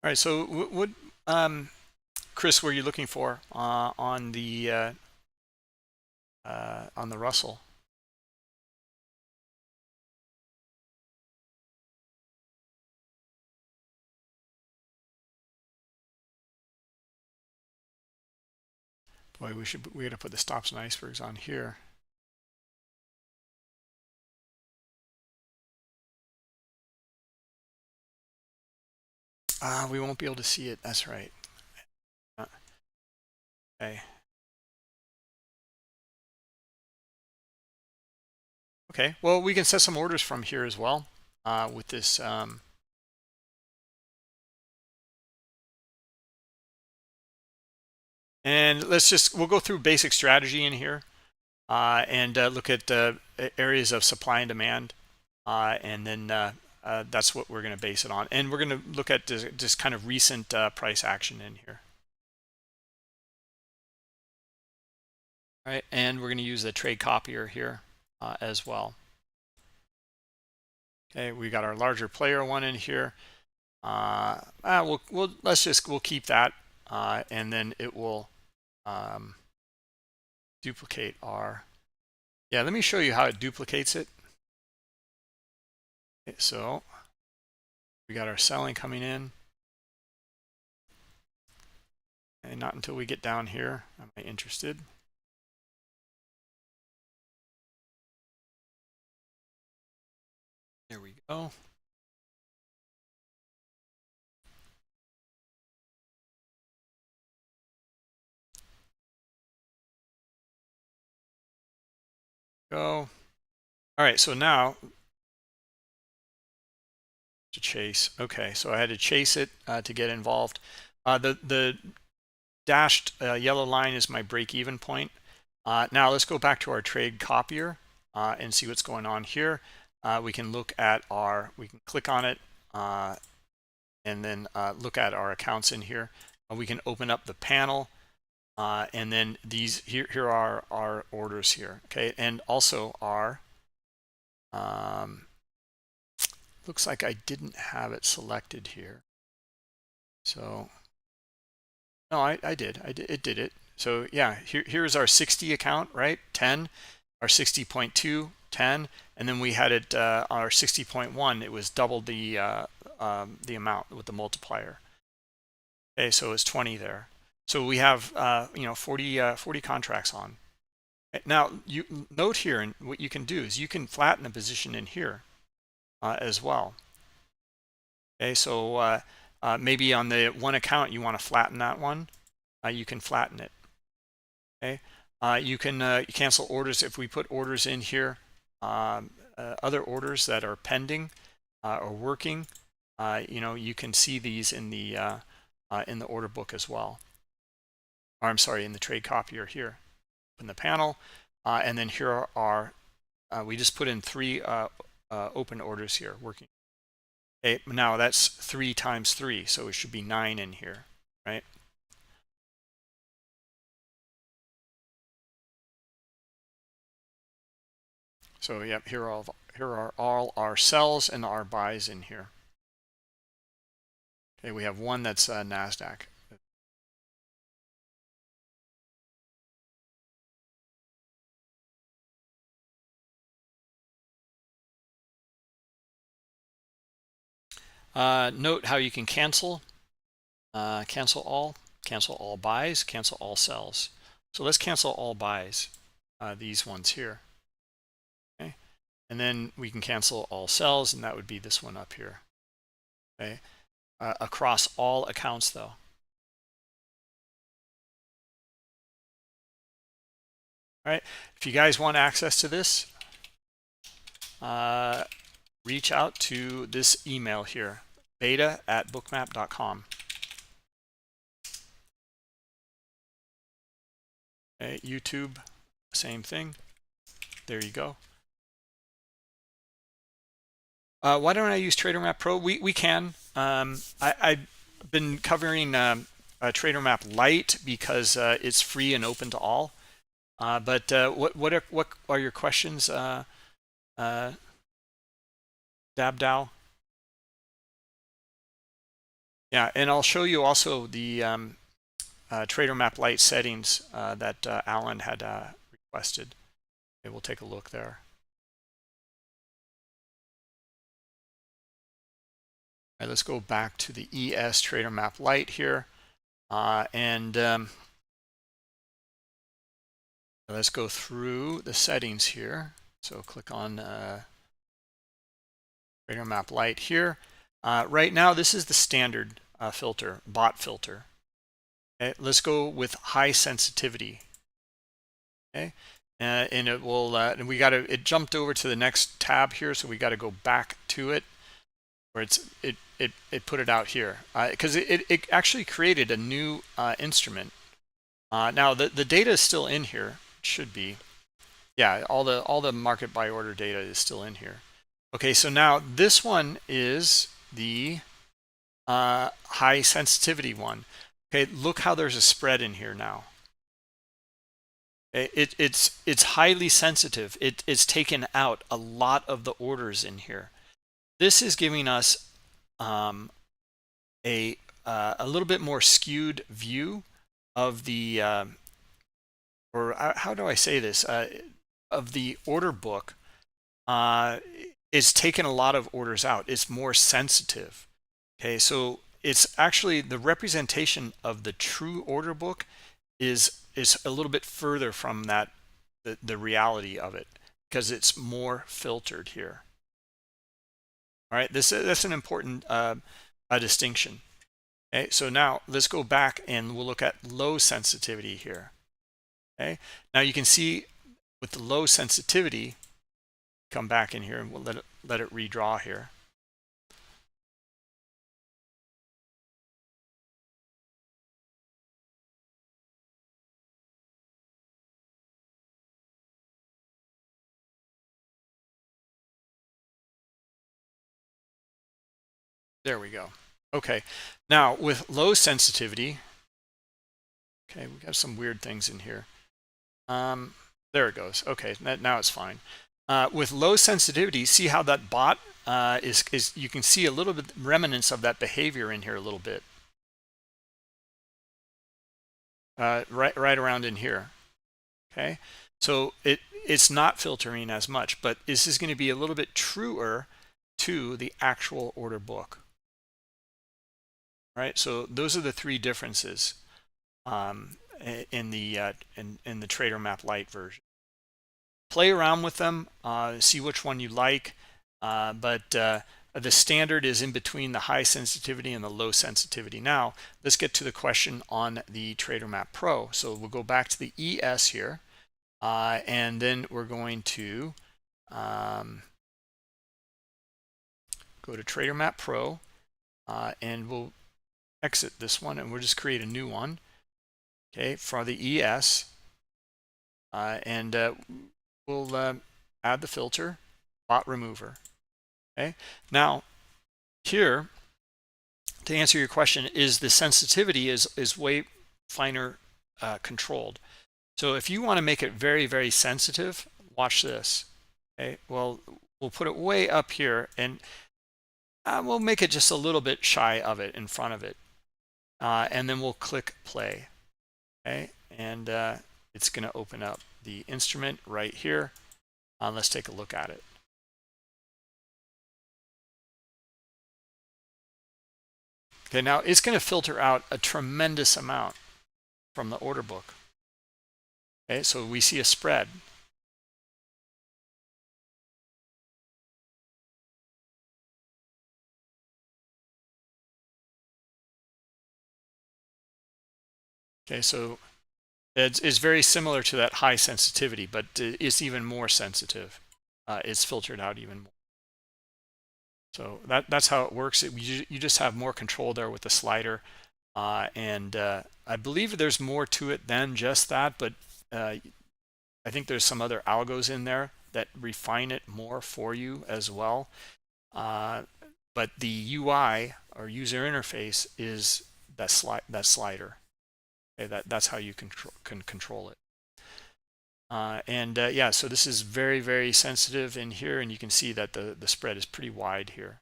[SPEAKER 1] All right. So, what, Chris, were you looking for on the Russell? Boy, we got to put the stops and icebergs on here. We won't be able to see it. That's right. Okay. Okay. Well, we can set some orders from here as well with this. And we'll go through basic strategy in here and look at areas of supply and demand. And then that's what we're going to base it on. And we're going to look at just kind of recent price action in here. All right, and we're going to use the trade copier here as well. Okay, we got our larger player one in here. We'll keep that, and then it will duplicate our. Yeah, let me show you how it duplicates it. Okay, so we got our selling coming in, and not until we get down here am I interested. There we go. go. Go. All right, so now to chase. Okay, so I had to chase it to get involved. The dashed yellow line is my break-even point. Now let's go back to our trade copier and see what's going on here. We can look at we can click on it and then look at our accounts in here. We can open up the panel and then here are our orders here. Okay, and also our looks like I didn't have it selected here. So no, I did. It did it. So yeah, here's our 60 account, right? 10, our 60.2, 10, and then we had it our 60.1. It was double the amount with the multiplier. Okay, so it's 20 there. So we have 40 contracts on. Now you note here, and what you can do is you can flatten a position in here as well. Okay, so maybe on the one account you want to flatten that one. You can flatten it. Okay, you can cancel orders if we put orders in here. Other orders that are pending or working, you can see these in the order book as well. Or I'm sorry, in the trade copier here in the panel, and then here are we just put in 3 open orders here working. Okay, now that's 3 times 3, so it should be 9 in here, right? So yep, here are all our sells and our buys in here. Okay, we have one that's NASDAQ. Note how you can cancel cancel all buys, cancel all sells. So let's cancel all buys, these ones here. Okay, and then we can cancel all sells, and that would be this one up here. Okay, across all accounts though. All right, if you guys want access to this, reach out to this email here, beta@bookmap.com. Okay, YouTube, same thing. There you go. Why don't I use TraderMap Pro? We can. I've been covering TraderMap Lite because it's free and open to all. But what are your questions, DabDow? Yeah, and I'll show you also the TraderMap Lite settings that Alan had requested. Okay, we'll take a look there. All right, let's go back to the ES TraderMap Lite here, and let's go through the settings here. So click on TraderMap Lite here. Right now, this is the standard filter, bot filter. Okay, let's go with high sensitivity. Okay, and it will. And it jumped over to the next tab here, so we got to go back to it, where it put it out here because it actually created a new instrument. Now the data is still in here. It should be. Yeah, all the market buy order data is still in here. Okay, so now this one is the high sensitivity one. Okay, look how there's a spread in here now. It's highly sensitive. It's taken out a lot of the orders in here. This is giving us a little bit more skewed view of the or how do I say this, of the order book. It's taken a lot of orders out. It's more sensitive. Okay, so it's actually the representation of the true order book is a little bit further from that, the reality of it, because it's more filtered here. All right, that's an important distinction. Okay, so now let's go back and we'll look at low sensitivity here. Okay, now you can see with the low sensitivity, come back in here and we'll let it redraw here. There we go. Okay, now with low sensitivity, okay, we got some weird things in here. There it goes. Okay, now it's fine. With low sensitivity, see how that bot is you can see a little bit remnants of that behavior in here a little bit. Right around in here. Okay, so it's not filtering as much, but this is going to be a little bit truer to the actual order book. Right, so those are the three differences in the Trader Map Lite version. Play around with them, see which one you like, but the standard is in between the high sensitivity and the low sensitivity. Now let's get to the question on the Trader Map Pro. So we'll go back to the ES here, and then we're going to go to Trader Map Pro, and we'll exit this one and we'll just create a new one, okay, for the ES, and we'll add the filter, bot remover. Okay, now here, to answer your question, is the sensitivity is way finer controlled. So if you want to make it very, very sensitive, watch this. Okay, well, we'll put it way up here and we'll make it just a little bit shy of it, in front of it. And then we'll click play. Okay, and it's going to open up the instrument right here. Let's take a look at it. Okay, now it's going to filter out a tremendous amount from the order book. Okay, so we see a spread. Okay, so it's very similar to that high sensitivity, but it's even more sensitive. It's filtered out even more. So that's how it works. You just have more control there with the slider, and I believe there's more to it than just that, but I think there's some other algos in there that refine it more for you as well. But the UI or user interface is that slider. Okay, that's how you can control it. Yeah, so this is very, very sensitive in here, and you can see that the spread is pretty wide here.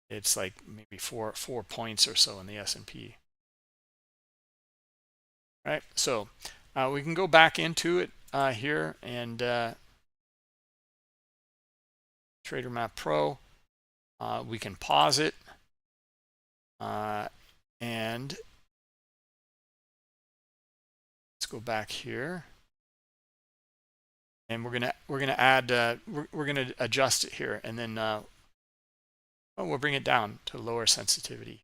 [SPEAKER 1] It's like maybe four points or so in the S&P. Right, so we can go back into it here and Trader Map Pro. We can pause it and let's go back here. And we're gonna add we're gonna adjust it here, and then we'll bring it down to lower sensitivity,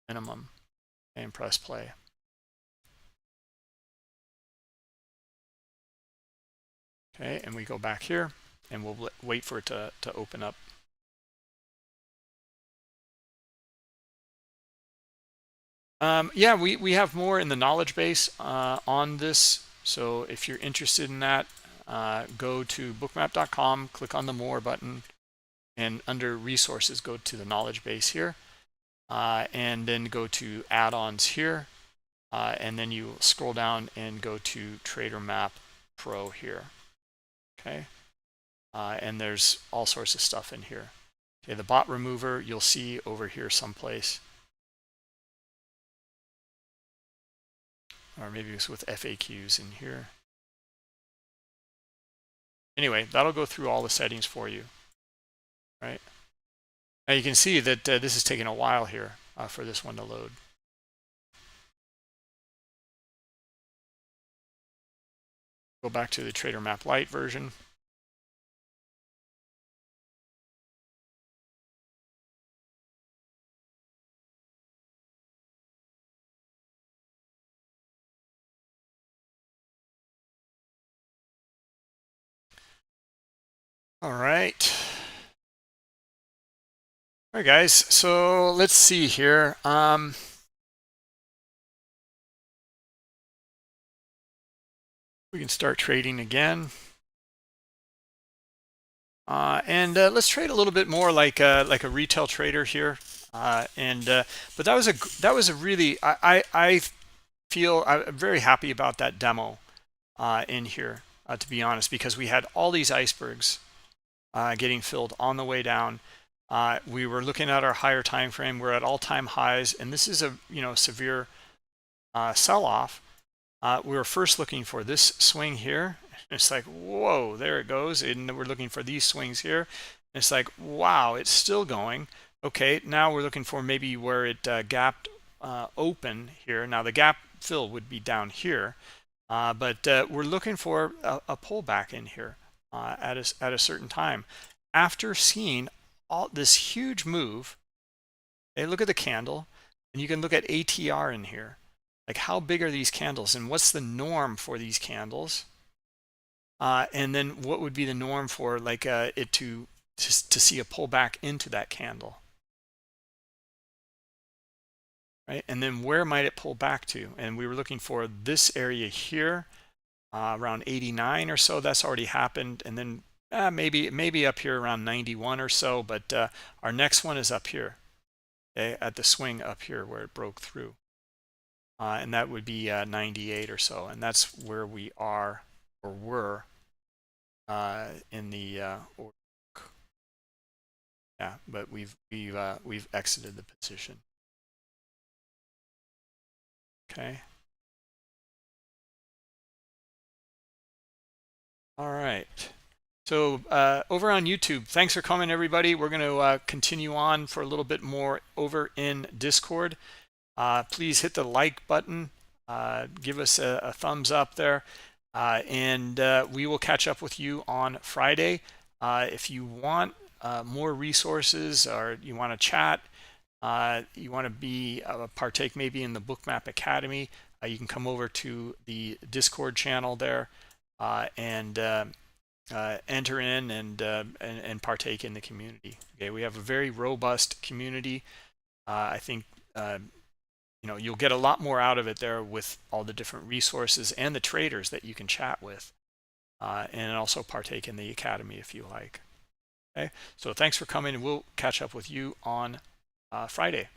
[SPEAKER 1] minimum, and press play. Okay, and we go back here, and we'll wait for it to open up. Yeah, we have more in the knowledge base on this. So if you're interested in that, go to bookmap.com, click on the More button, and under Resources, go to the knowledge base here, and then go to Add-ons here, and then you scroll down and go to Trader Map Pro here. Okay, and there's all sorts of stuff in here. Okay, the bot remover you'll see over here someplace, or maybe it's with FAQs in here. Anyway, that'll go through all the settings for you. Right, now you can see that this is taking a while here for this one to load. Go back to the Trader Map Lite version. All right. All right, guys. So let's see here. We can start trading again. And let's trade a little bit more like a retail trader here. But that was a really I feel I'm very happy about that demo in here, to be honest, because we had all these icebergs getting filled on the way down. We were looking at our higher time frame. We're at all-time highs, and this is a severe sell-off. We were first looking for this swing here. It's like, whoa, there it goes. And we're looking for these swings here. It's like, wow, it's still going. Okay, now we're looking for maybe where it gapped open here. Now the gap fill would be down here, but we're looking for a pullback in here at a certain time. After seeing all this huge move, hey, look at the candle, and you can look at ATR in here. Like, how big are these candles, and what's the norm for these candles? And then what would be the norm for like it to see a pullback into that candle, right? And then where might it pull back to? And we were looking for this area here, around 89 or so. That's already happened. And then maybe up here around 91 or so. But our next one is up here, okay, at the swing up here where it broke through. And that would be 98 or so. And that's where we are or were in the order. Yeah, but we've exited the position. Okay. All right. So over on YouTube, thanks for coming, everybody. We're going to continue on for a little bit more over in Discord. Please hit the like button. Give us a thumbs up there. And we will catch up with you on Friday. If you want more resources, or you want to chat, you want to be partake maybe in the Bookmap Academy, you can come over to the Discord channel there and enter in and partake in the community. Okay, we have a very robust community. I think you'll get a lot more out of it there with all the different resources and the traders that you can chat with, and also partake in the academy if you like. Okay, so thanks for coming, and we'll catch up with you on Friday.